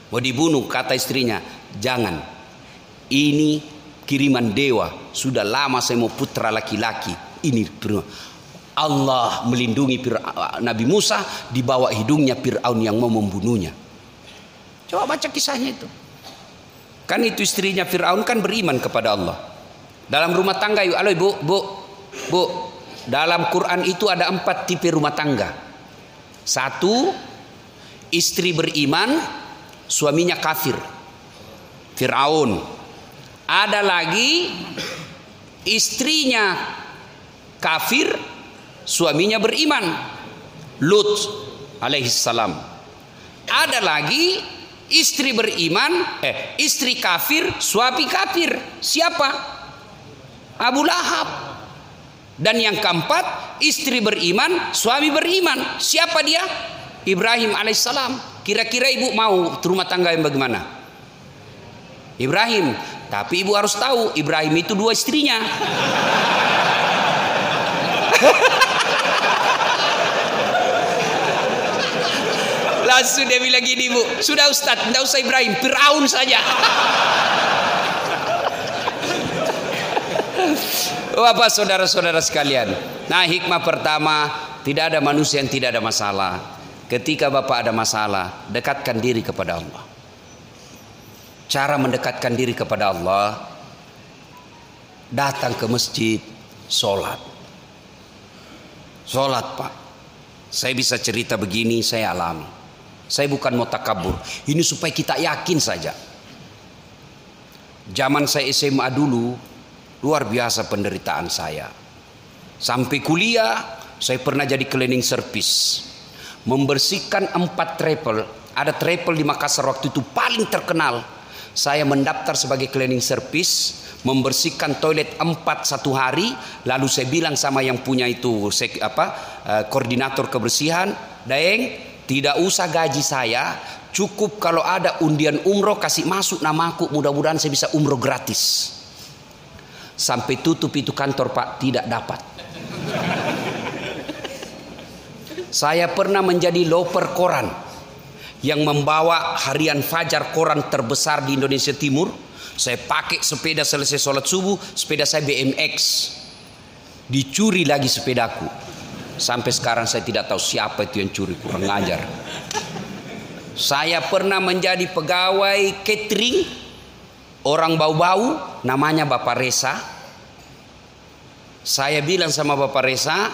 Mau dibunuh, kata istrinya, jangan, ini kiriman dewa, sudah lama saya mau putra laki-laki. Ini Allah melindungi Nabi Musa, di bawah hidungnya Fir'aun yang mau membunuhnya. Coba baca kisahnya itu. Kan itu istrinya Fir'aun kan beriman kepada Allah. Dalam rumah tangga, yuk, halo bu, dalam Quran itu ada 4 tipe rumah tangga. 1, istri beriman, suaminya kafir, Fir'aun. Ada lagi istrinya kafir, suaminya beriman, Lut alaihissalam. Ada lagi istri beriman, istri kafir, suami kafir. Siapa? Abu Lahab. Dan yang keempat, istri beriman, suami beriman. Siapa dia? Ibrahim alaihissalam. Kira-kira ibu mau rumah tangga yang bagaimana? Ibrahim. Tapi ibu harus tahu, Ibrahim itu 2 istrinya. Langsung dia bilang gini, bu, sudah Ustadz, tidak usah Ibrahim, Fir'aun saja. Bapak saudara-saudara sekalian, nah hikmah pertama, tidak ada manusia yang tidak ada masalah. Ketika Bapak ada masalah, dekatkan diri kepada Allah. Cara mendekatkan diri kepada Allah, datang ke masjid, sholat. Sholat Pak, saya bisa cerita begini, saya alami. Saya bukan mau takabur, ini supaya kita yakin saja. Zaman saya SMA dulu, luar biasa penderitaan saya. Sampai kuliah, saya pernah jadi cleaning service, membersihkan 4 travel. Ada travel di Makassar waktu itu paling terkenal. Saya mendaftar sebagai cleaning service, membersihkan toilet 4 satu hari. Lalu saya bilang sama yang punya itu koordinator kebersihan, Daeng, tidak usah gaji saya, cukup kalau ada undian umroh kasih masuk namaku, mudah-mudahan saya bisa umroh gratis. Sampai tutup itu kantor Pak, tidak dapat. Saya pernah menjadi loper koran yang membawa harian Fajar, koran terbesar di Indonesia Timur. Saya pakai sepeda selesai sholat subuh, sepeda saya BMX. Dicuri lagi sepedaku. Sampai sekarang saya tidak tahu siapa itu yang curi, kurang ngajar. Saya pernah menjadi pegawai catering, orang bau-bau, namanya Bapak Reza. Saya bilang sama Bapak Reza,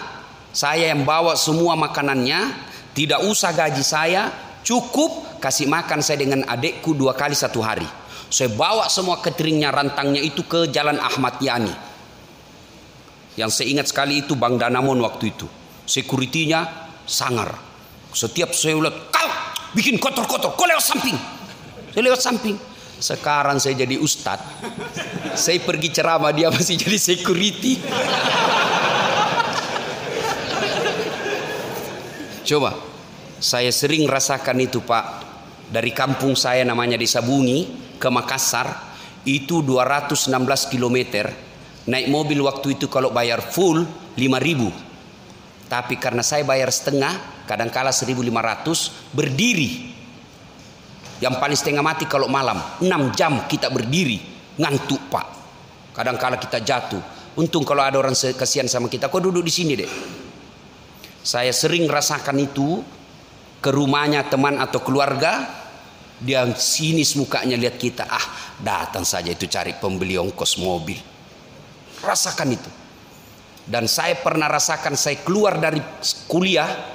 saya yang bawa semua makanannya, tidak usah gaji saya, cukup kasih makan saya dengan adekku 2 kali 1 hari. Saya bawa semua cateringnya, rantangnya itu ke Jalan Ahmad Yani. Yang saya ingat sekali itu Bang Danamon waktu itu. Security-nya sangar. Setiap saya lihat, kau bikin kotor-kotor, kau lewat samping. Saya lewat samping. Sekarang saya jadi ustadz, saya pergi ceramah, dia masih jadi security. Coba, saya sering rasakan itu Pak. Dari kampung saya namanya Desa Bungi ke Makassar, itu 216 km. Naik mobil waktu itu kalau bayar full 5.000. Tapi karena saya bayar setengah, kadangkala 1.500, berdiri. Yang paling setengah mati kalau malam, 6 jam kita berdiri, ngantuk Pak. Kadangkala kita jatuh. Untung kalau ada orang kasihan sama kita, kau duduk di sini deh. Saya sering rasakan itu ke rumahnya teman atau keluarga, dia sinis mukanya lihat kita, datang saja itu cari pembeli ongkos mobil. Rasakan itu. Dan saya pernah rasakan, saya keluar dari kuliah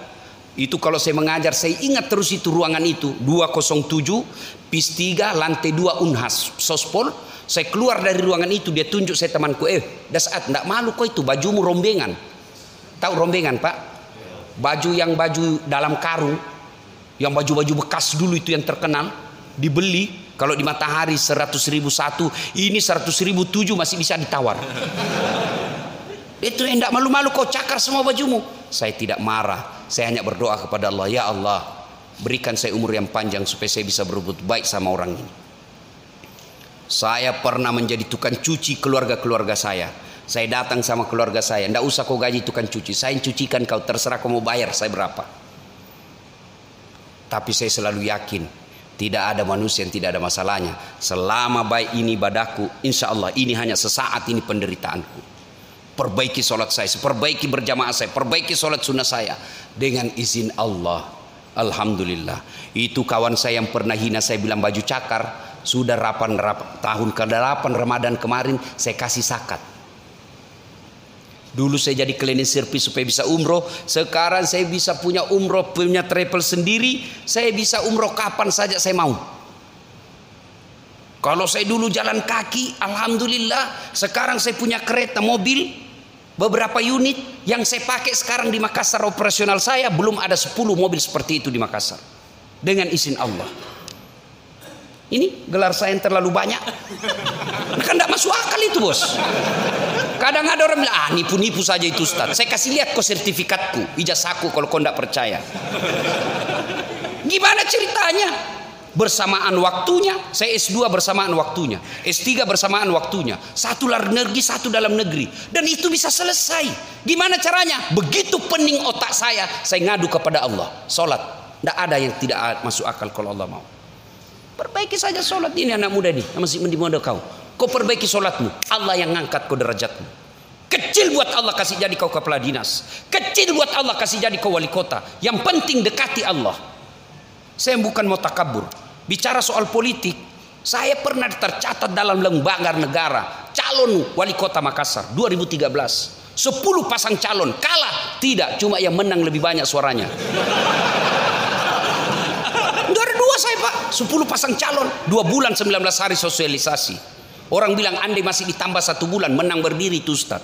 itu, kalau saya mengajar saya ingat terus itu ruangan itu 207 PIS 3 lantai 2 Unhas Sospol. Saya keluar dari ruangan itu, dia tunjuk saya temanku, Dasat, ndak malu kok itu bajumu rombengan. Tahu rombengan Pak? Baju dalam karung, yang baju-baju bekas dulu itu yang terkenal, dibeli kalau di Matahari 100.000 satu, ini 100.000 7 masih bisa ditawar. Itu enggak malu-malu kau cakar semua bajumu. Saya tidak marah, saya hanya berdoa kepada Allah, ya Allah berikan saya umur yang panjang supaya saya bisa berbuat baik sama orang ini. Saya pernah menjadi tukang cuci keluarga-keluarga saya. Saya datang sama keluarga saya, ndak usah kau gaji tukang cuci, saya cucikan kau, terserah kau mau bayar saya berapa. Tapi saya selalu yakin tidak ada manusia yang tidak ada masalahnya. Selama baik ini ibadahku, insya Allah ini hanya sesaat ini penderitaanku. Perbaiki sholat saya, perbaiki berjamaah saya, perbaiki sholat sunnah saya dengan izin Allah. Alhamdulillah. Itu kawan saya yang pernah hina saya bilang baju cakar, sudah tahun ke-8 Ramadan kemarin saya kasih zakat. Dulu saya jadi cleaning service supaya bisa umroh. Sekarang saya bisa punya umroh, punya travel sendiri. Saya bisa umroh kapan saja saya mau. Kalau saya dulu jalan kaki, alhamdulillah. Sekarang saya punya kereta mobil, beberapa unit yang saya pakai sekarang di Makassar operasional saya. Belum ada 10 mobil seperti itu di Makassar. Dengan izin Allah. Ini gelar saya yang terlalu banyak. Kan tidak masuk akal itu bos. Kadang ada orang bilang, nipu-nipu saja itu Ustaz. Saya kasih lihat kok sertifikatku, ijazahku kalau kau tidak percaya. Gimana ceritanya? Bersamaan waktunya, saya S2 bersamaan waktunya, S3 bersamaan waktunya, satu luar negeri, satu dalam negeri, dan itu bisa selesai. Gimana caranya? Begitu pening otak saya ngadu kepada Allah. Sholat, tidak ada yang tidak masuk akal kalau Allah mau. Perbaiki saja sholat ini anak muda ini, masih di muda kau. Kau perbaiki sholatmu, Allah yang ngangkat kau derajatmu. Kecil buat Allah kasih jadi kau kepala dinas, kecil buat Allah kasih jadi kau wali kota. Yang penting dekati Allah. Saya bukan mau takabur. Bicara soal politik, saya pernah tercatat dalam lembaga negara calon wali kota Makassar 2013. 10 pasang calon kalah, tidak, cuma yang menang lebih banyak suaranya. Dua saya Pak, 10 pasang calon, 2 bulan 19 hari sosialisasi. Orang bilang andai masih ditambah 1 bulan menang berdiri itu Ustaz.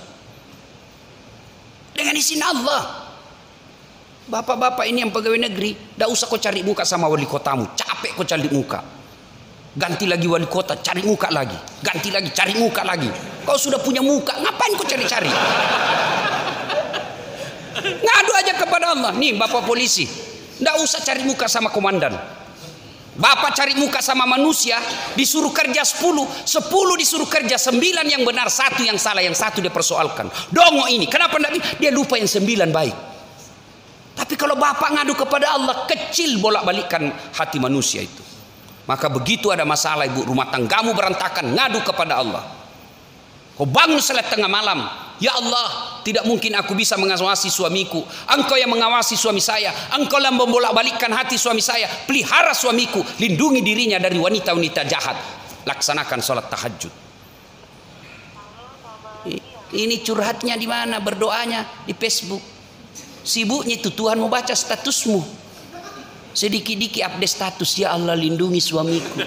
Dengan izin Allah. Bapak-bapak ini yang pegawai negeri, tidak usah kau cari muka sama wali kotamu, capek kau cari muka. Ganti lagi wali kota, cari muka lagi. Ganti lagi, cari muka lagi. Kau sudah punya muka, ngapain kau cari-cari? Ngadu aja kepada Allah. Nih bapak polisi, tidak usah cari muka sama komandan. Bapak cari muka sama manusia, disuruh kerja 10 disuruh kerja 9 yang benar, 1 yang salah, yang 1 dia persoalkan. Dongo ini, kenapa enggak? Dia lupa yang 9 baik. Tapi kalau bapak ngadu kepada Allah, kecil bolak-balikan hati manusia itu. Maka begitu ada masalah ibu rumah tanggamu berantakan, ngadu kepada Allah. Kau bangun salat tengah malam, ya Allah, tidak mungkin aku bisa mengawasi suamiku. Engkau yang mengawasi suami saya. Engkau yang membolak-balikkan hati suami saya. Pelihara suamiku, lindungi dirinya dari wanita-wanita jahat. Laksanakan sholat tahajud. Ini curhatnya di mana? Berdoanya di Facebook. Sibuknya itu Tuhan mau baca statusmu. Sedikit-dikit update status, ya Allah lindungi suamiku.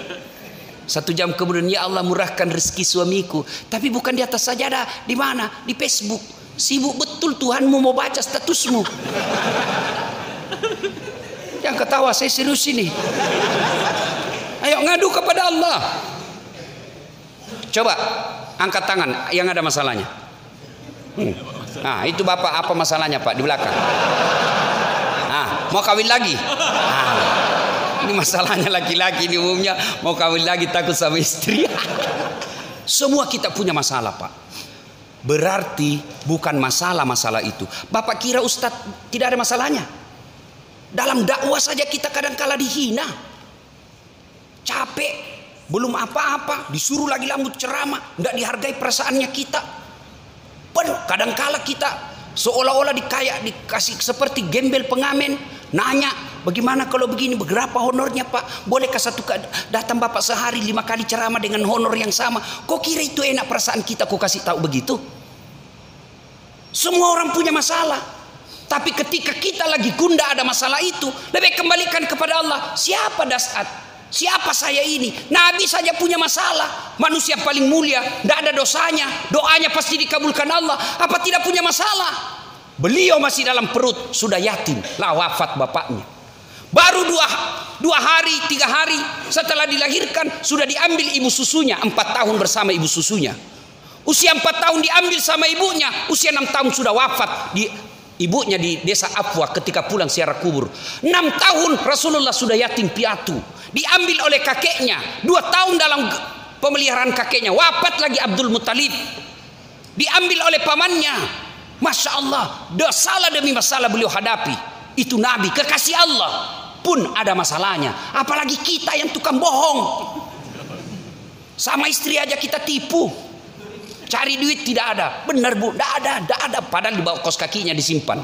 1 jam kemudian, ya Allah murahkan rezeki suamiku. Tapi bukan di atas sajadah, di mana? Di Facebook. Sibuk betul Tuhanmu mau baca statusmu. Yang ketawa, saya serius ini. Ayo ngadu kepada Allah. Coba angkat tangan yang ada masalahnya. Nah, itu Bapak apa masalahnya Pak di belakang? Nah, mau kawin lagi? Nah, ini masalahnya laki-laki ini umumnya mau kawin lagi takut sama istri. Semua kita punya masalah Pak. Berarti bukan masalah itu. Bapak kira Ustadz tidak ada masalahnya? Dalam dakwah saja kita kadang-kala dihina. Capek, belum apa-apa, disuruh lagi lambut ceramah, tidak dihargai perasaannya kita. Kadang-kala kita seolah-olah dikasih seperti gembel pengamen, nanya bagaimana kalau begini, berapa honornya Pak? Bolehkah datang Bapak sehari 5 kali ceramah dengan honor yang sama? Kok kira itu enak perasaan kita? Kok kasih tahu begitu? Semua orang punya masalah, tapi ketika kita lagi gunda ada masalah itu, lebih kembalikan kepada Allah. Siapa Dasat? Siapa saya ini? Nabi saja punya masalah. Manusia paling mulia, tidak ada dosanya, doanya pasti dikabulkan Allah. Apa tidak punya masalah? Beliau masih dalam perut, sudah yatim, lah wafat bapaknya. Baru 2 hari, 3 hari setelah dilahirkan sudah diambil ibu susunya. 4 tahun bersama ibu susunya. Usia 4 tahun diambil sama ibunya. Usia 6 tahun sudah wafat ibunya di desa Afwa ketika pulang ziarah kubur. 6 tahun Rasulullah sudah yatim piatu. Diambil oleh kakeknya. 2 tahun dalam pemeliharaan kakeknya. Wafat lagi Abdul Muttalib. Diambil oleh pamannya. Masya Allah. Masalah demi masalah beliau hadapi. Itu Nabi, kekasih Allah pun ada masalahnya. Apalagi kita yang tukang bohong. Sama istri aja kita tipu. Cari duit tidak ada. Benar Bu, tidak ada. Padahal di bawah kos kakinya disimpan.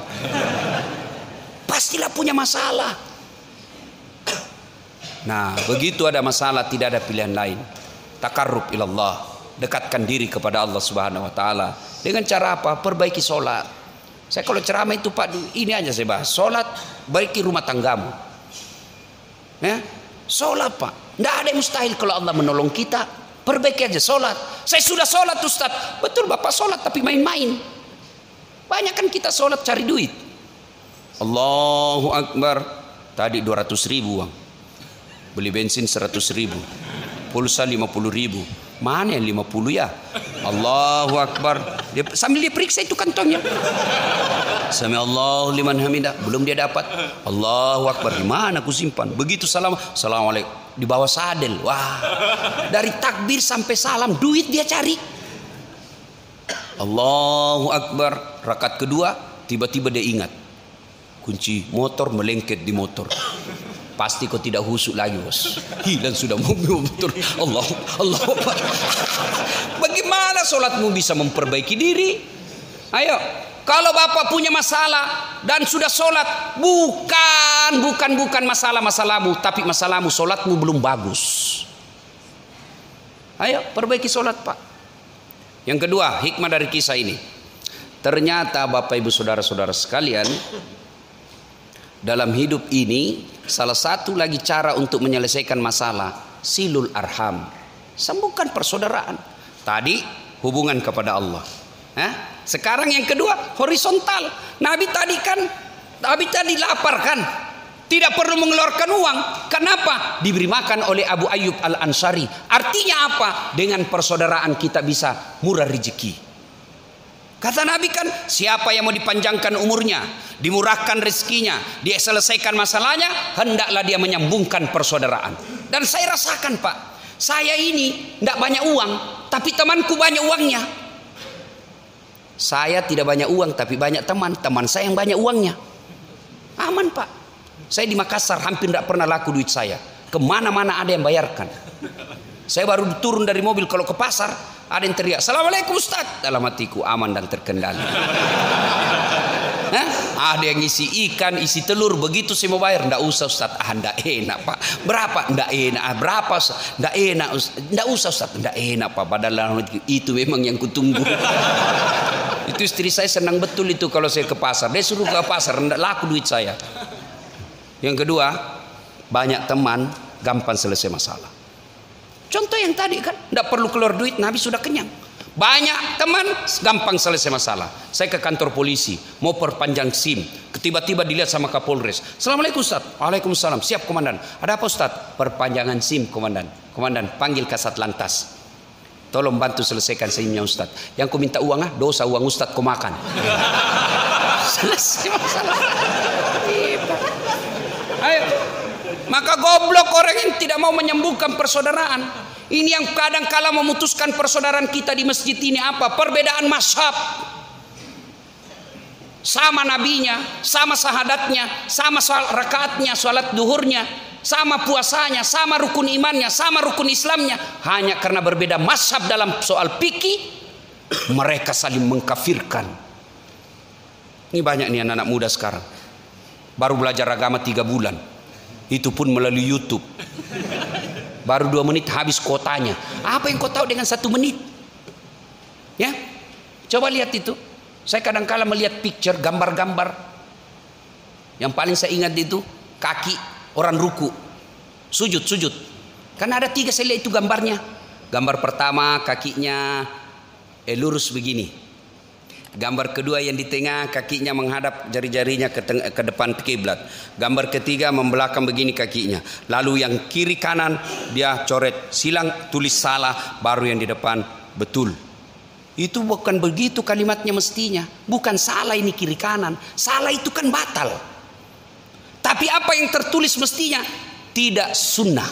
Pastilah punya masalah. Nah, begitu ada masalah tidak ada pilihan lain. Takarrub ilallah, dekatkan diri kepada Allah Subhanahu wa taala. Dengan cara apa? Perbaiki sholat. Saya kalau ceramah itu Pak, ini aja saya bahas. Sholat, baiki rumah tanggamu. Ya? Sholat Pak. Tidak ada yang mustahil kalau Allah menolong kita. Perbaiki aja sholat. Saya sudah sholat Ustaz. Betul Bapak sholat tapi main-main. Banyak kan kita sholat cari duit. Allahu Akbar. Tadi 200.000 uang. Beli bensin 100.000. Pulsa 50.000. Mana yang 50 ya? Allahu Akbar. Sambil dia periksa itu kantongnya. Sami Allahu liman hamidah. Belum dia dapat. Allahu Akbar. Di mana aku simpan? Begitu salam. Assalamualaikum. Di bawah sadel. Wah. Dari takbir sampai salam duit dia cari. Allahu Akbar. Rakaat kedua tiba-tiba dia ingat. Kunci motor melengket di motor. Pasti kau tidak husuk lagi bos. Hilang sudah mobil motor. Allah. Bagaimana sholatmu bisa memperbaiki diri? Ayo. Kalau Bapak punya masalah dan sudah sholat, bukan masalahmu, tapi masalahmu sholatmu belum bagus. Ayo perbaiki sholat Pak. Yang kedua, hikmah dari kisah ini. Ternyata Bapak Ibu Saudara-saudara sekalian, dalam hidup ini salah satu lagi cara untuk menyelesaikan masalah, silul arham, sambungkan persaudaraan. Tadi hubungan kepada Allah. Sekarang yang kedua horizontal. Nabi tadi lapar kan, tidak perlu mengeluarkan uang. Kenapa? Diberi makan oleh Abu Ayyub Al-Ansari. Artinya apa? Dengan persaudaraan kita bisa murah rezeki. Kata Nabi kan, siapa yang mau dipanjangkan umurnya, dimurahkan rezekinya, dia selesaikan masalahnya, hendaklah dia menyambungkan persaudaraan. Dan saya rasakan Pak, saya ini tidak banyak uang, tapi temanku banyak uangnya. Saya tidak banyak uang, tapi banyak teman saya yang banyak uangnya. Aman Pak. Saya di Makassar hampir tidak pernah laku duit saya. Kemana-mana ada yang bayarkan. Saya baru turun dari mobil, kalau ke pasar ada yang teriak, "Assalamualaikum Ustaz." Dalam hatiku aman dan terkendali. Ada yang isi ikan, isi telur. Begitu saya mau bayar, "Ndak usah Ustaz." Ndak enak Pak. Berapa? Ndak enak. Berapa? Ndak enak. Ndak usah Ustaz. Ndak enak Pak. Padahal itu memang yang kutunggu. Itu istri saya senang betul itu kalau saya ke pasar. Dia suruh ke pasar, ndak laku duit saya. Yang kedua, banyak teman, gampang selesai masalah. Contoh yang tadi kan, tidak perlu keluar duit, Nabi sudah kenyang. Banyak teman gampang selesai masalah. Saya ke kantor polisi mau perpanjang SIM, tiba-tiba dilihat sama Kapolres. Assalamualaikum Ustaz. Waalaikumsalam. Siap komandan. Ada apa Ustaz? Perpanjangan SIM komandan. Komandan panggil Kasat Lantas. Tolong bantu selesaikan SIM-nya Ustaz. Yang ku minta uang dosa uang Ustaz ku makan. Selesai masalah. Ayo. Maka goblok orang yang tidak mau menyembuhkan persaudaraan. Ini yang kadang kala memutuskan persaudaraan kita di masjid ini apa? Perbedaan mazhab. Sama nabinya, sama sahadatnya, sama rakaatnya, salat duhurnya, sama puasanya, sama rukun imannya, sama rukun Islamnya. Hanya karena berbeda mazhab dalam soal fikih, mereka saling mengkafirkan. Ini banyak nih anak-anak muda sekarang. Baru belajar agama 3 bulan. Itu pun melalui YouTube. Baru 2 menit habis kotanya. Apa yang kau tahu dengan 1 menit? Ya, coba lihat itu. Saya kadang-kala melihat picture, gambar-gambar. Yang paling saya ingat itu kaki orang ruku, sujud. Karena ada 3 saya lihat itu gambarnya. Gambar pertama kakinya lurus begini. Gambar kedua yang di tengah kakinya menghadap jari-jarinya ke depan kiblat. Gambar ketiga membelakang begini kakinya. Lalu yang kiri kanan dia coret silang, tulis salah, baru yang di depan betul. Itu bukan begitu kalimatnya mestinya. Bukan salah ini kiri kanan. Salah itu kan batal. Tapi apa yang tertulis mestinya tidak sunnah.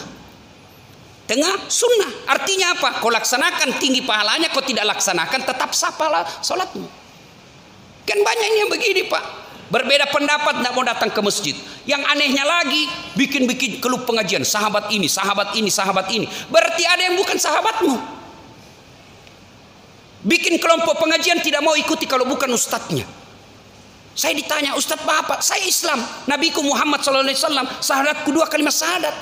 Tengah sunnah. Artinya apa? Kau laksanakan tinggi pahalanya, kau tidak laksanakan tetap sah pahala salatmu. Kan banyak yang begini Pak. Berbeda pendapat tidak mau datang ke masjid. Yang anehnya lagi bikin-bikin klub pengajian. Sahabat ini, sahabat ini, sahabat ini. Berarti ada yang bukan sahabatmu. Bikin kelompok pengajian tidak mau ikuti kalau bukan ustadznya. Saya ditanya, Ustadz apa? Saya Islam. Nabiku Muhammad SAW. Sahadatku 2 kalimat syahadat.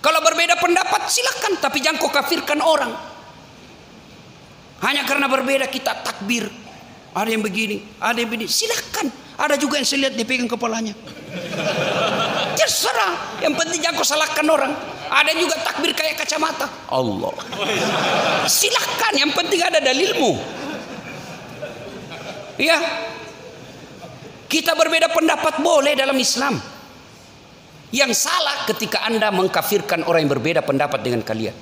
Kalau berbeda pendapat silakan. Tapi jangan kau kafirkan orang. Hanya karena berbeda kita takbir. Ada yang begini, ada yang begini. Silakan. Ada juga yang saya lihat dia pegang kepalanya. Terserah. Yang penting jangan kau salahkan orang. Ada juga takbir kayak kacamata. Allah. Silakan. Yang penting ada dalilmu. Ya. Kita berbeda pendapat boleh dalam Islam. Yang salah ketika Anda mengkafirkan orang yang berbeda pendapat dengan kalian.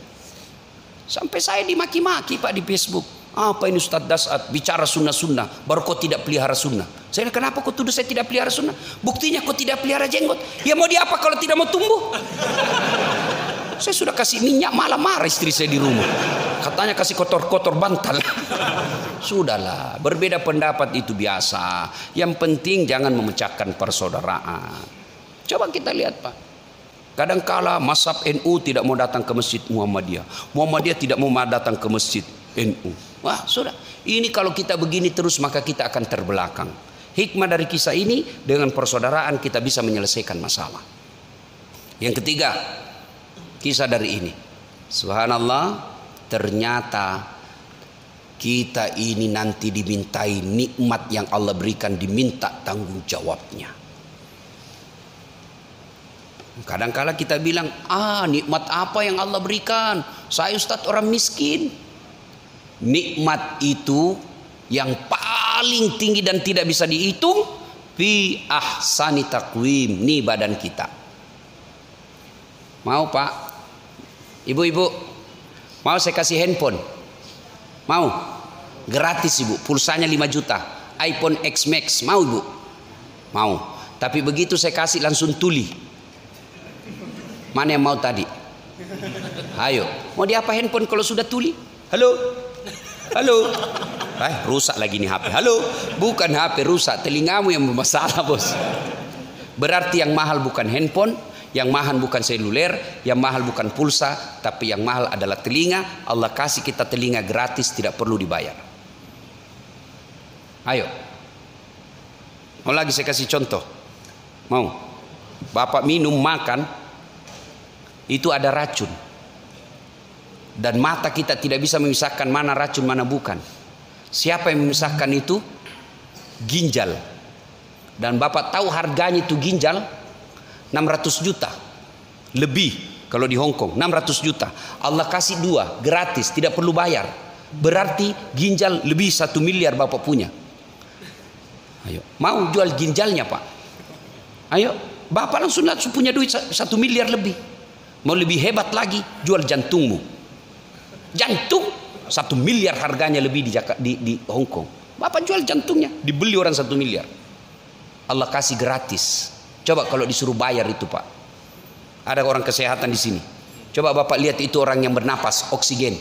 Sampai saya dimaki-maki Pak di Facebook. Apa ini Ustadz Dasat bicara sunnah-sunnah, baru kau tidak pelihara sunnah. Saya kenapa kau tuduh saya tidak pelihara sunnah? Buktinya kau tidak pelihara jenggot. Ya mau diapa kalau tidak mau tumbuh? Saya sudah kasih minyak, malah marah istri saya di rumah. Katanya kasih kotor-kotor bantal. Sudahlah, berbeda pendapat itu biasa. Yang penting jangan memecahkan persaudaraan. Coba kita lihat Pak. Kadangkala mazhab NU tidak mau datang ke masjid Muhammadiyah. Muhammadiyah tidak mau datang ke masjid NU. Wah sudah, ini kalau kita begini terus maka kita akan terbelakang. Hikmah dari kisah ini, dengan persaudaraan kita bisa menyelesaikan masalah. Yang ketiga, kisah dari ini. Subhanallah, ternyata kita ini nanti dimintai nikmat yang Allah berikan, diminta tanggung jawabnya. Kadang-kala kita bilang, nikmat apa yang Allah berikan? Saya Ustadz orang miskin. Nikmat itu yang paling tinggi dan tidak bisa dihitung, fi ahsani taqwim, nih badan kita. Mau Pak? Ibu-ibu, mau saya kasih handphone? Mau? Gratis Ibu, pulsanya 5 juta, iPhone X Max, mau Ibu? Mau. Tapi begitu saya kasih langsung tuli. Mana yang mau tadi? Ayo, mau diapa handphone kalau sudah tuli? Halo? Halo? Rusak lagi nih HP. Halo? Bukan HP rusak, telingamu yang bermasalah bos. Berarti yang mahal bukan handphone, yang mahal bukan seluler, yang mahal bukan pulsa, tapi yang mahal adalah telinga. Allah kasih kita telinga gratis, tidak perlu dibayar. Ayo. Mau lagi saya kasih contoh? Mau? Bapak minum, makan, itu ada racun. Dan mata kita tidak bisa memisahkan mana racun mana bukan. Siapa yang memisahkan itu? Ginjal. Dan Bapak tahu harganya itu ginjal 600 juta lebih kalau di Hong Kong, 600 juta. Allah kasih 2 gratis, tidak perlu bayar. Berarti ginjal lebih 1 miliar Bapak punya. Ayo, mau jual ginjalnya Pak? Ayo, Bapak langsung punya duit 1 miliar lebih. Mau lebih hebat lagi, jual jantungmu. Jantung 1 miliar harganya lebih di Hong Kong. Bapak jual jantungnya, dibeli orang 1 miliar. Allah kasih gratis. Coba kalau disuruh bayar itu Pak. Ada orang kesehatan di sini. Coba Bapak lihat itu orang yang bernapas oksigen.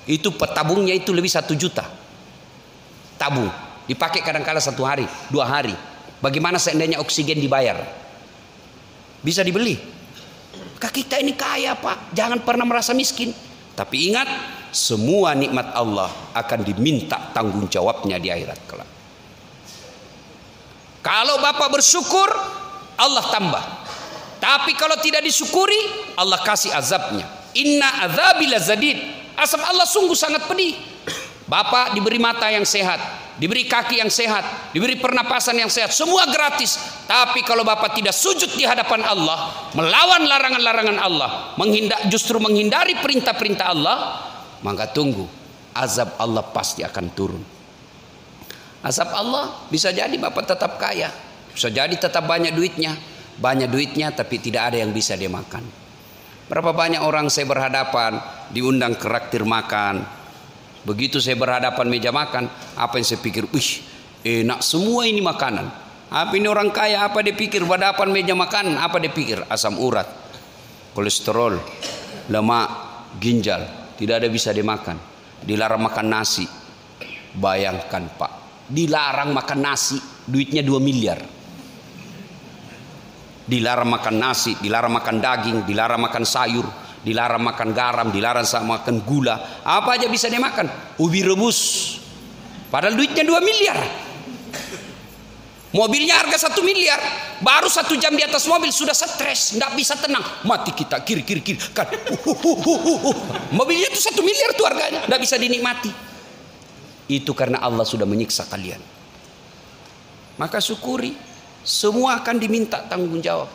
Itu tabungnya itu lebih 1 juta. Tabung dipakai kadang-kala 1 hari, 2 hari. Bagaimana seandainya oksigen dibayar? Bisa dibeli. Kita ini kaya Pak. Jangan pernah merasa miskin. Tapi ingat, semua nikmat Allah akan diminta tanggung jawabnya di akhirat kelak. Kalau Bapak bersyukur, Allah tambah. Tapi kalau tidak disyukuri, Allah kasih azabnya. Inna azabi lazadid. Azab Allah sungguh sangat pedih. Bapak diberi mata yang sehat, diberi kaki yang sehat, diberi pernapasan yang sehat, semua gratis. Tapi kalau Bapak tidak sujud di hadapan Allah, melawan larangan-larangan Allah, justru menghindari perintah-perintah Allah, maka tunggu, azab Allah pasti akan turun. Azab Allah bisa jadi Bapak tetap kaya, bisa jadi tetap banyak duitnya tapi tidak ada yang bisa dia makan. Berapa banyak orang saya berhadapan diundang ke traktir makan. Begitu saya berhadapan meja makan, apa yang saya pikir, wih enak semua ini makanan. Apa ini orang kaya, apa dia pikir berhadapan meja makan, apa dia pikir asam urat, kolesterol, lemak, ginjal, tidak ada bisa dimakan. Dilarang makan nasi. Bayangkan Pak, dilarang makan nasi, duitnya 2 miliar. Dilarang makan nasi, dilarang makan daging, dilarang makan sayur, dilarang makan garam, dilarang makan gula. Apa aja bisa dia makan? Ubi rebus. Padahal duitnya 2 miliar. Mobilnya harga 1 miliar. Baru 1 jam di atas mobil sudah stres, tidak bisa tenang. Mati kita kiri kan. Mobilnya itu 1 miliar tuh harganya, tidak bisa dinikmati. Itu karena Allah sudah menyiksa kalian. Maka syukuri. Semua akan diminta tanggung jawab.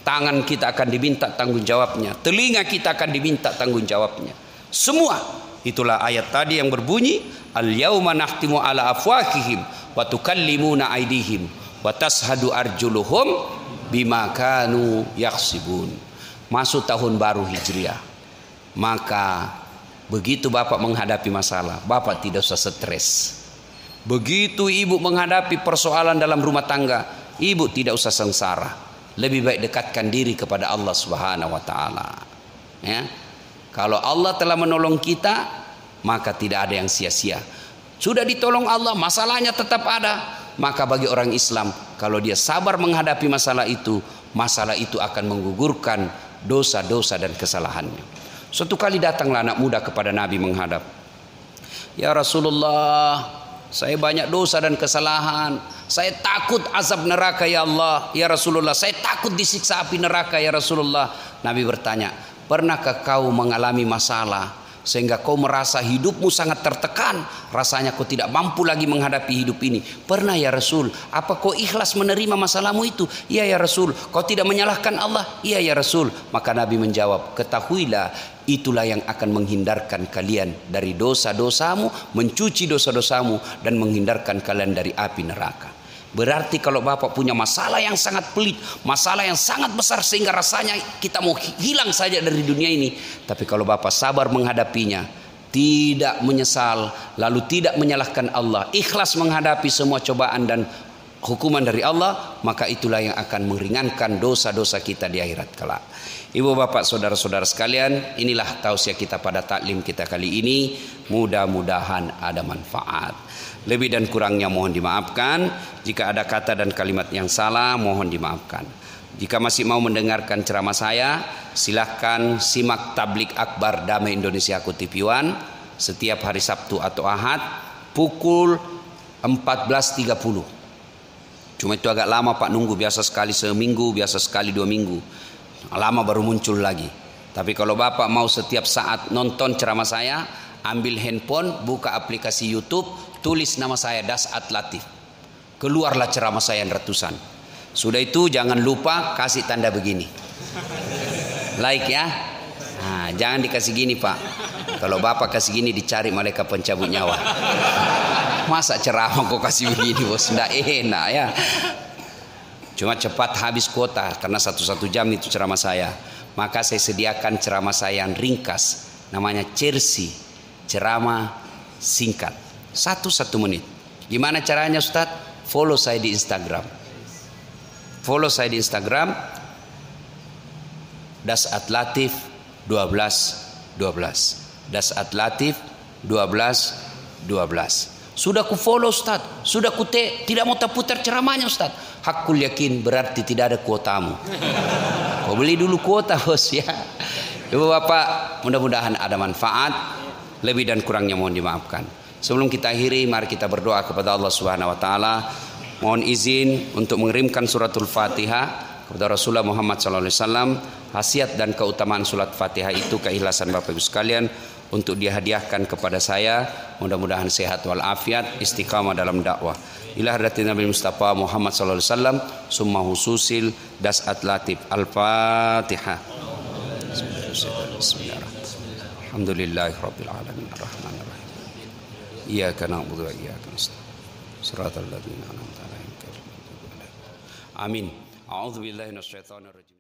Tangan kita akan diminta tanggung jawabnya. Telinga kita akan diminta tanggung jawabnya. Semua. Itulah ayat tadi yang berbunyi, al-yauma nahtimu ala afwahihim wa tukallimuna aydihim wa tashhadu arjuluhum bima kanu yaksibun. Masuk tahun baru Hijriah. Maka begitu Bapak menghadapi masalah, Bapak tidak usah stres. Begitu ibu menghadapi persoalan dalam rumah tangga, ibu tidak usah sengsara. Lebih baik dekatkan diri kepada Allah Subhanahu wa taala. Ya. Kalau Allah telah menolong kita, maka tidak ada yang sia-sia. Sudah ditolong Allah, masalahnya tetap ada. Maka bagi orang Islam, kalau dia sabar menghadapi masalah itu akan menggugurkan dosa-dosa dan kesalahannya. Suatu kali datanglah anak muda kepada Nabi menghadap. Ya Rasulullah, saya banyak dosa dan kesalahan. Saya takut azab neraka ya Allah. Ya Rasulullah, saya takut disiksa api neraka ya Rasulullah. Nabi bertanya, pernahkah kau mengalami masalah sehingga kau merasa hidupmu sangat tertekan, rasanya kau tidak mampu lagi menghadapi hidup ini? Pernah ya Rasul. Apa kau ikhlas menerima masalahmu itu? Iya ya Rasul. Kau tidak menyalahkan Allah? Iya ya Rasul. Maka Nabi menjawab, ketahuilah, itulah yang akan menghindarkan kalian dari dosa-dosamu, mencuci dosa-dosamu, dan menghindarkan kalian dari api neraka. Berarti kalau Bapak punya masalah yang sangat pelit, masalah yang sangat besar sehingga rasanya kita mau hilang saja dari dunia ini, tapi kalau Bapak sabar menghadapinya, tidak menyesal, lalu tidak menyalahkan Allah, ikhlas menghadapi semua cobaan dan hukuman dari Allah, maka itulah yang akan meringankan dosa-dosa kita di akhirat kelak. Ibu bapak saudara-saudara sekalian, inilah tausiah kita pada taklim kita kali ini. Mudah-mudahan ada manfaat. Lebih dan kurangnya mohon dimaafkan. Jika ada kata dan kalimat yang salah, mohon dimaafkan. Jika masih mau mendengarkan ceramah saya, silahkan simak tablik akbar Damai Indonesia TV One setiap hari Sabtu atau Ahad pukul 14.30. Cuma itu agak lama Pak nunggu, biasa sekali seminggu, biasa sekali 2 minggu. Lama baru muncul lagi. Tapi kalau Bapak mau setiap saat nonton ceramah saya, ambil handphone, buka aplikasi YouTube, tulis nama saya Das'at Latif. Keluarlah ceramah saya yang ratusan. Sudah itu jangan lupa kasih tanda begini. Like ya. Nah, jangan dikasih gini Pak. Kalau bapak kasih gini dicari malaikat pencabut nyawa. Masa ceramah kok kasih begini bos? Nggak enak ya. Cuma cepat habis kuota karena 1 jam itu ceramah saya. Maka saya sediakan ceramah saya yang ringkas. Namanya Cersi, ceramah singkat. 1 menit. Gimana caranya Ustadz? Follow saya di Instagram. Follow saya di Instagram. Dasat Latif 12. Dasat Latif 12. Sudah ku follow Ustaz, sudah ku tidak mau terputar ceramahnya Ustaz. Hakul yakin berarti tidak ada kuotamu. Kau beli dulu kuota bos ya. Ibu bapak, mudah-mudahan ada manfaat. Lebih dan kurangnya mohon dimaafkan. Sebelum kita akhiri, mari kita berdoa kepada Allah Subhanahu Wa Taala. Mohon izin untuk mengirimkan suratul Fatihah kepada Rasulullah Muhammad SAW. Khasiat dan keutamaan surat Fatihah itu keikhlasan Bapak Ibu sekalian untuk dihadiahkan kepada saya. Mudah-mudahan sehat walafiat, istiqamah dalam dakwah. Ila hadratin Nabi Mustafa Muhammad SAW. Summa hususil Dasat Latif. Al-Fatihah. Bismillahirrahmanirrahim. Alhamdulillahirabbil alamin arrahmanir rahim. Iyyaka na'budu wa iyyaka nasta'in. Shiratal ladzina an'amta 'alaihim ghairil maghdubi 'alaihim. Amin. A'udzubillahi minasyaitonir rajim.